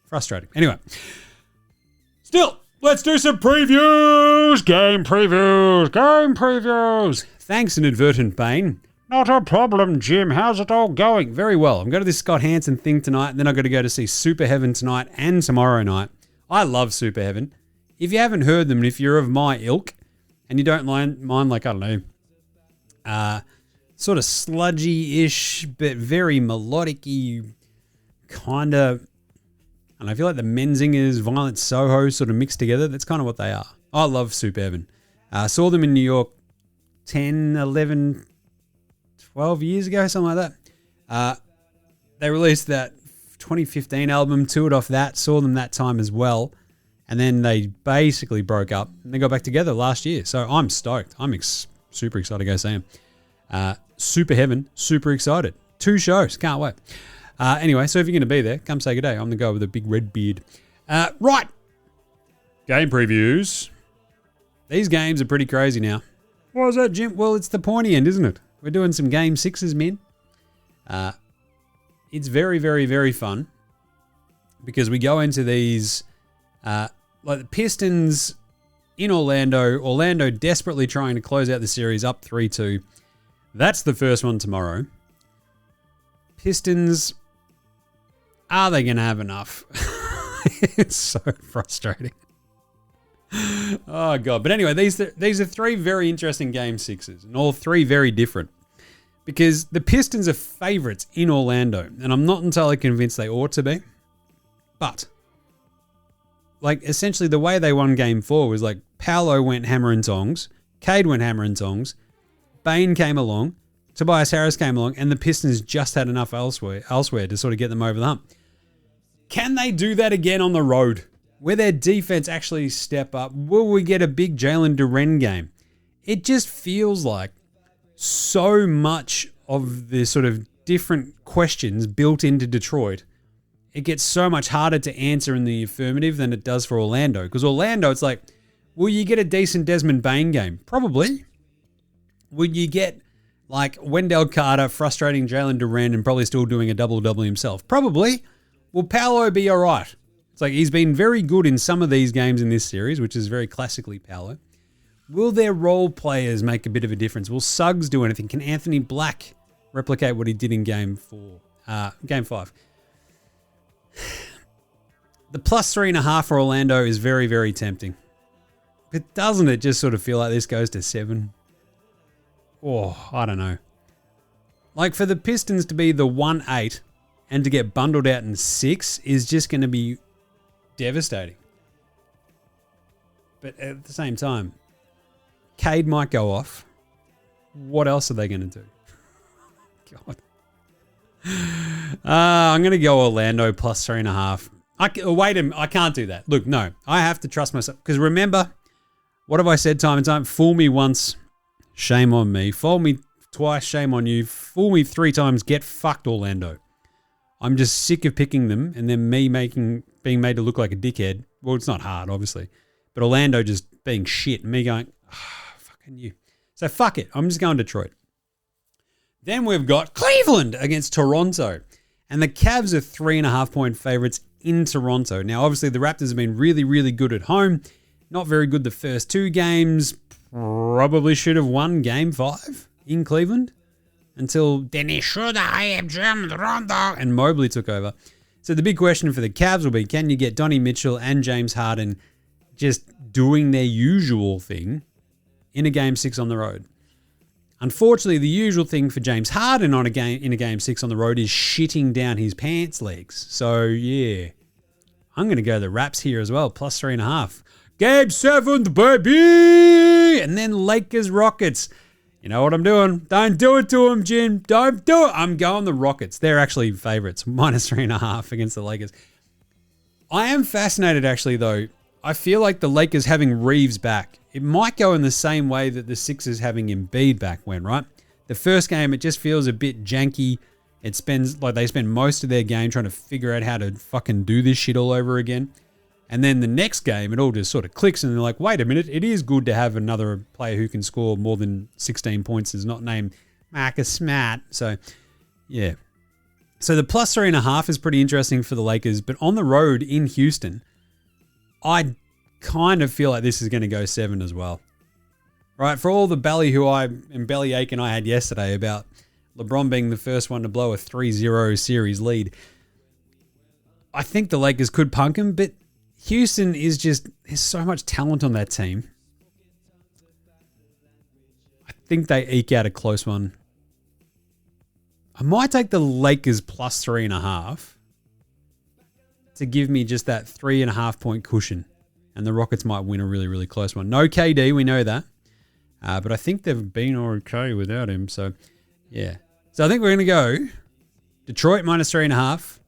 Frustrating. Anyway. Still, let's do some previews. Game previews. Thanks, Inadvertent Bane. Not a problem, Jim. How's it all going? Very well. I'm going to this Scott Hansen thing tonight, and then I've got to go to see Super Heaven tonight and tomorrow night. I love Super Heaven. If you haven't heard them, and if you're of my ilk, and you don't mind like, I don't know, sort of sludgy-ish, but very melodic-y, kind of, I don't know, I feel like the Menzingers, Violent Soho sort of mixed together. That's kind of what they are. I love Super Heaven. Saw them in New York 10, 11, 12 years ago, something like that. They released that 2015 album, toured off that, saw them that time as well. And then they basically broke up and they got back together last year. So I'm stoked. I'm super excited to go see them. Super Heaven, super excited. 2 shows, can't wait. Anyway, so if you're going to be there, come say good day. I'm the guy with a big red beard. Right. Game previews. These games are pretty crazy now. What was that, Jim? Well, it's the pointy end, isn't it? We're doing some Game 6s, men. It's very, very, very fun because we go into these, like the Pistons in Orlando. Orlando desperately trying to close out the series up 3-2. That's the first one tomorrow. Pistons, are they going to have enough? It's so frustrating. Oh, God. But anyway, these are 3 very interesting Game 6s, and all 3 very different. Because the Pistons are favourites in Orlando, and I'm not entirely convinced they ought to be. But, like, essentially the way they won Game 4 was like Paolo went hammer and tongs, Cade went hammer and tongs, Bane came along, Tobias Harris came along, and the Pistons just had enough elsewhere to sort of get them over the hump. Can they do that again on the road? Where their defense actually step up? Will we get a big Jalen Duren game? It just feels like so much of the sort of different questions built into Detroit. It gets so much harder to answer in the affirmative than it does for Orlando. Because Orlando, it's like, will you get a decent Desmond Bane game? Probably. Would you get like Wendell Carter frustrating Jalen Duren and probably still doing a double-double himself? Probably. Will Paolo be all right? It's like he's been very good in some of these games in this series, which is very classically Paolo. Will their role players make a bit of a difference? Will Suggs do anything? Can Anthony Black replicate what he did in Game 5? The plus 3.5 for Orlando is very, very tempting. But doesn't it just sort of feel like this goes to 7? Oh, I don't know. Like for the Pistons to be the 1-8 and to get bundled out in 6 is just going to be devastating. But at the same time, Cade might go off. What else are they going to do? God. I'm going to go Orlando plus 3.5. Wait a minute. I can't do that. Look, no. I have to trust myself. Because remember, what have I said time and time? Fool me once, shame on me. Fool me twice, shame on you. Fool me 3 times, get fucked, Orlando. I'm just sick of picking them and then me being made to look like a dickhead. Well, it's not hard, obviously. But Orlando just being shit and me going, fucking you. So fuck it. I'm just going Detroit. Then we've got Cleveland against Toronto. And the Cavs are 3.5-point favorites in Toronto. Now, obviously, the Raptors have been really, really good at home. Not very good the first 2 games. Probably should have won Game 5 in Cleveland. Until Dennis Schroeder, and Mobley took over. So the big question for the Cavs will be, can you get Donnie Mitchell and James Harden just doing their usual thing in a Game 6 on the road? Unfortunately, the usual thing for James Harden in a Game 6 on the road is shitting down his pants legs. So, yeah. I'm going to go the Raps here as well, plus 3.5. Game 7, baby! And then Lakers Rockets. You know what I'm doing? Don't do it to them, Jim. Don't do it. I'm going the Rockets. They're actually favorites, minus 3.5 against the Lakers. I am fascinated, actually, though. I feel like the Lakers having Reeves back, it might go in the same way that the Sixers having Embiid back went, right? The first game, it just feels a bit janky. They spend most of their game trying to figure out how to fucking do this shit all over again. And then the next game, it all just sort of clicks and they're like, wait a minute, it is good to have another player who can score more than 16 points is not named Marcus Smart. So Yeah. So the plus 3.5 is pretty interesting for the Lakers, but on the road in Houston, I kind of feel like this is going to go 7 as well. Right? For all the bellyache I had yesterday about LeBron being the first one to blow a 3-0 series lead, I think the Lakers could punk him, but Houston is just, there's so much talent on that team. I think they eke out a close one. I might take the Lakers plus 3.5 to give me just that 3.5 point cushion. And the Rockets might win a really, really close one. No KD, we know that. But I think they've been okay without him. So, yeah. So I think we're going to go Detroit minus 3.5,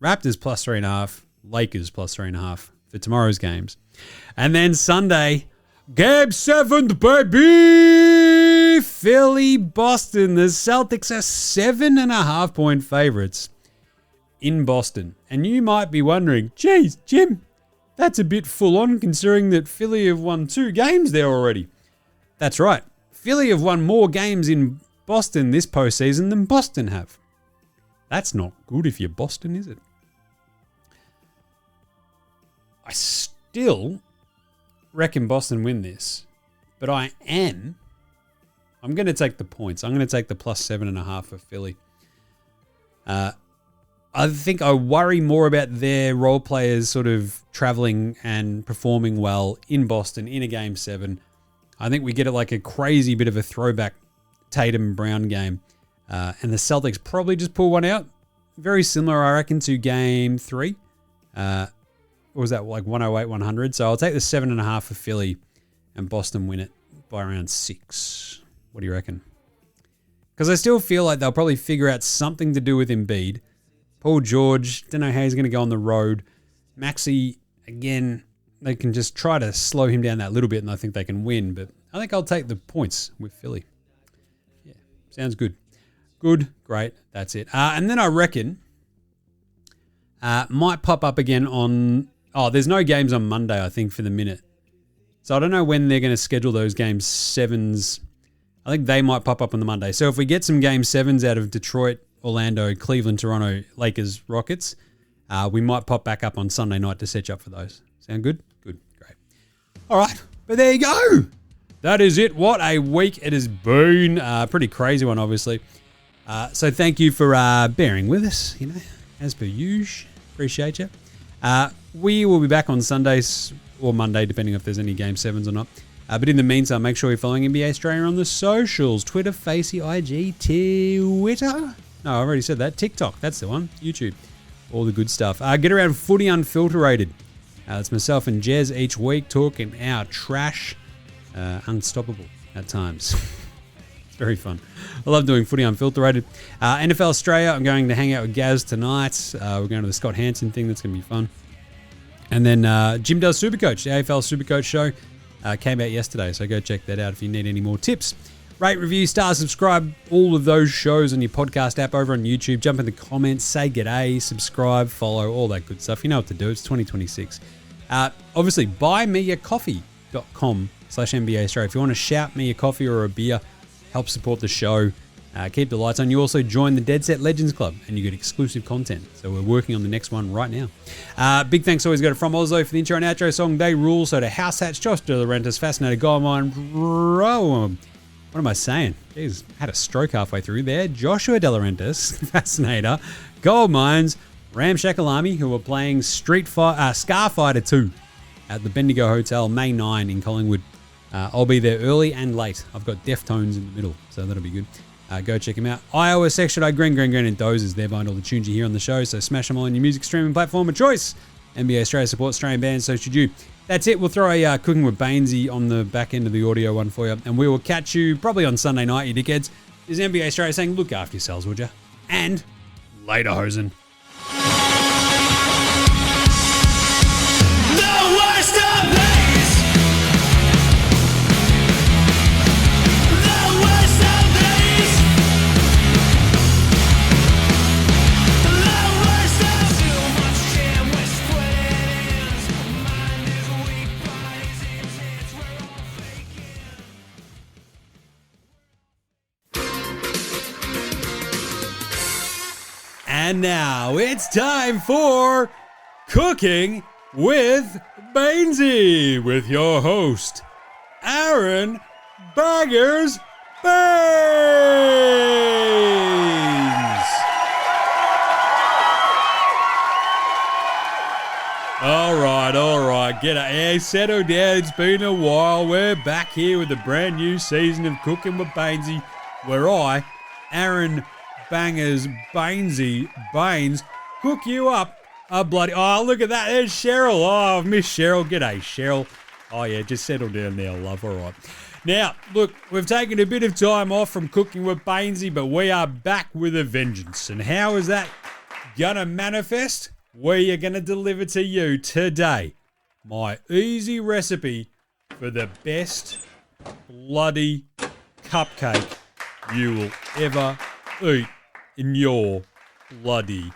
Raptors plus 3.5, Lakers plus 3.5 for tomorrow's games. And then Sunday, Game 7, baby! Philly, Boston. The Celtics are 7.5 point favorites in Boston. And you might be wondering, geez, Jim, that's a bit full on considering that Philly have won 2 games there already. That's right. Philly have won more games in Boston this postseason than Boston have. That's not good if you're Boston, is it? I still reckon Boston win this, but I'm going to take the points. I'm going to take the plus 7.5 for Philly. I think I worry more about their role players sort of traveling and performing well in Boston in a Game 7. I think we get it like a crazy bit of a throwback Tatum Brown game. And the Celtics probably just pull one out. Very similar, I reckon, to Game 3. What was that, like 108-100? So I'll take the 7.5 for Philly and Boston win it by around 6. What do you reckon? Because I still feel like they'll probably figure out something to do with Embiid. Paul George, don't know how he's going to go on the road. Maxey, again, they can just try to slow him down that little bit and I think they can win. But I think I'll take the points with Philly. Yeah, sounds good. Good, great, that's it. And then I reckon might pop up again on... Oh, there's no games on Monday, I think, for the minute. So I don't know when they're going to schedule those Game 7s. I think they might pop up on the Monday. So if we get some Game 7s out of Detroit, Orlando, Cleveland, Toronto, Lakers, Rockets, we might pop back up on Sunday night to set you up for those. Sound good? Good, great. All right, but there you go. That is it. What a week it has been. Pretty crazy one, obviously. So thank you for bearing with us, as per usual. Appreciate you. We will be back on Sundays or Monday, depending if there's any Game 7s or not. But in the meantime, make sure you're following NBA Straya on the socials. Twitter, Facey, IG, Twitter. No, I already said that. TikTok, that's the one. YouTube. All the good stuff. Get around Footy Unfilterated. It's myself and Jez each week talking our trash. Unstoppable at times. It's very fun. I love doing Footy Unfilterated. NFL Straya, I'm going to hang out with Gaz tonight. We're going to the Scott Hansen thing. That's going to be fun. And then Jim does Supercoach. The AFL Supercoach show came out yesterday, so go check that out if you need any more tips. Rate, review, star, subscribe, all of those shows on your podcast app over on YouTube. Jump in the comments, say g'day, subscribe, follow, all that good stuff. You know what to do. It's 2026. Obviously, buymeacoffee.com/NBA Straya. If you want to shout me a coffee or a beer, help support the show, keep the lights on. You also join the Dead Set Legends Club and you get exclusive content. So we're working on the next one right now. Big thanks always go to From Oslo for the intro and outro song. They rule. So to House Hats, Josh De Laurentiis, Fascinator, Goldmine, what am I saying? Jeez, had a stroke halfway through there. Joshua De Laurentiis, Fascinator, Goldmines, Ramshackle who are playing Scarfighter 2 at the Bendigo Hotel, May 9 in Collingwood. I'll be there early and late. I've got Deftones in the middle, so that'll be good. Go check him out. iOS section, Green, and Dozers. They're behind all the tunes you hear on the show, so smash them all on your music streaming platform of choice. NBA Straya supports Australian bands, so should you. That's it. We'll throw a Cooking with Bainesy on the back end of the audio one for you, and we will catch you probably on Sunday night, you dickheads. This is NBA Straya saying, look after yourselves, would you? And later, hosen. And now it's time for Cooking with Bainesy with your host, Aaron Baggers Baines. All right. G'day. Settle down. It's been a while. We're back here with a brand new season of Cooking with Bainesy, where I, Aaron Bangers Bainesy Baines, cook you up a bloody... Oh, look at that. There's Cheryl. Oh, I've missed Cheryl. G'day, Cheryl. Oh, yeah, just settle down now, love. All right. Now, look, we've taken a bit of time off from Cooking with Bainesy, but we are back with a vengeance. And how is that gonna manifest? We are gonna deliver to you today my easy recipe for the best bloody cupcake you will ever eat in your bloody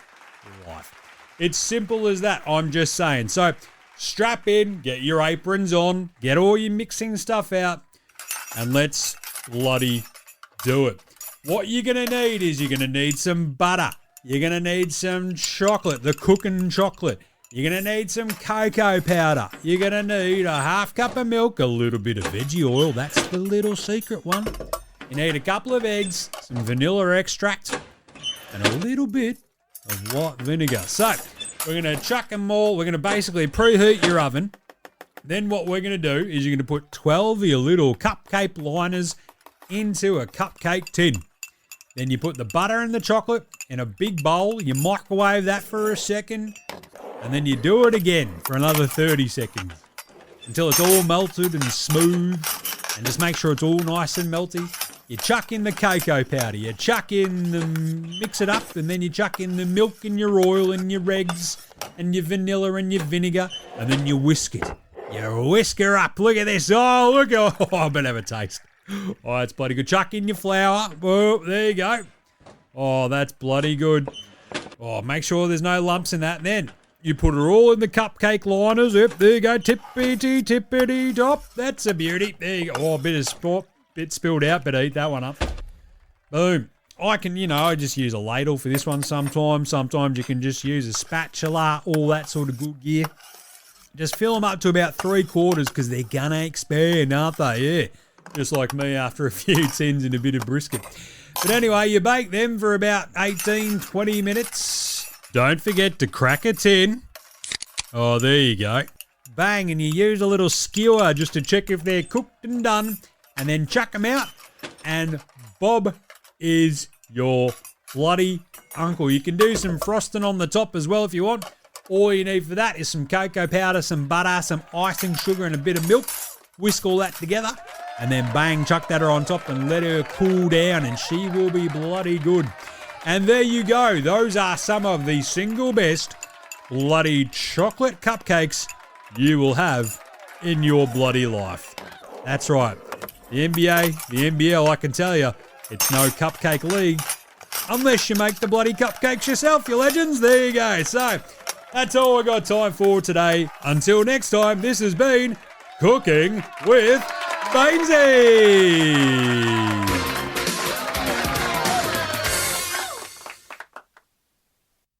life. It's simple as that, I'm just saying. So strap in, get your aprons on, get all your mixing stuff out, and let's bloody do it. What you're going to need is you're going to need some butter. You're going to need some chocolate, the cooking chocolate. You're going to need some cocoa powder. You're going to need a half cup of milk, a little bit of veggie oil. That's the little secret one. You need a couple of eggs, some vanilla extract, and a little bit of white vinegar. So we're going to chuck them all. We're going to basically preheat your oven. Then what we're going to do is you're going to put 12 of your little cupcake liners into a cupcake tin. Then you put the butter and the chocolate in a big bowl. You microwave that for a second. And then you do it again for another 30 seconds until it's all melted and smooth. And just make sure it's all nice and melty. You chuck in the cocoa powder. You chuck in the... mix it up. And then you chuck in the milk and your oil and your eggs and your vanilla and your vinegar. And then you whisk it. You whisk her up. Look at this. Oh, look. Oh, I better have a taste. Oh, it's bloody good. Chuck in your flour. Oh, there you go. Oh, that's bloody good. Oh, make sure there's no lumps in that. Then you put her all in the cupcake liners. Yep, there you go. Tippity top. That's a beauty. There you go. Oh, a bit of sport. Bit spilled out, but eat that one up. Boom. I can, I just use a ladle for this one sometimes. Sometimes you can just use a spatula, all that sort of good gear. Just fill them up to about 3/4 because they're going to expand, aren't they? Yeah. Just like me after a few tins and a bit of brisket. But anyway, you bake them for about 18, 20 minutes. Don't forget to crack a tin. Oh, there you go. Bang, and you use a little skewer just to check if they're cooked and done. And then chuck them out. And Bob is your bloody uncle. You can do some frosting on the top as well if you want. All you need for that is some cocoa powder, some butter, some icing sugar, and a bit of milk. Whisk all that together. And then bang, chuck that on top and let her cool down and she will be bloody good. And there you go. Those are some of the single best bloody chocolate cupcakes you will have in your bloody life. That's right. The NBA, the NBL, I can tell you, it's no cupcake league unless you make the bloody cupcakes yourself, you legends. There you go. So that's all I got time for today. Until next time, this has been Cooking with Bainesy.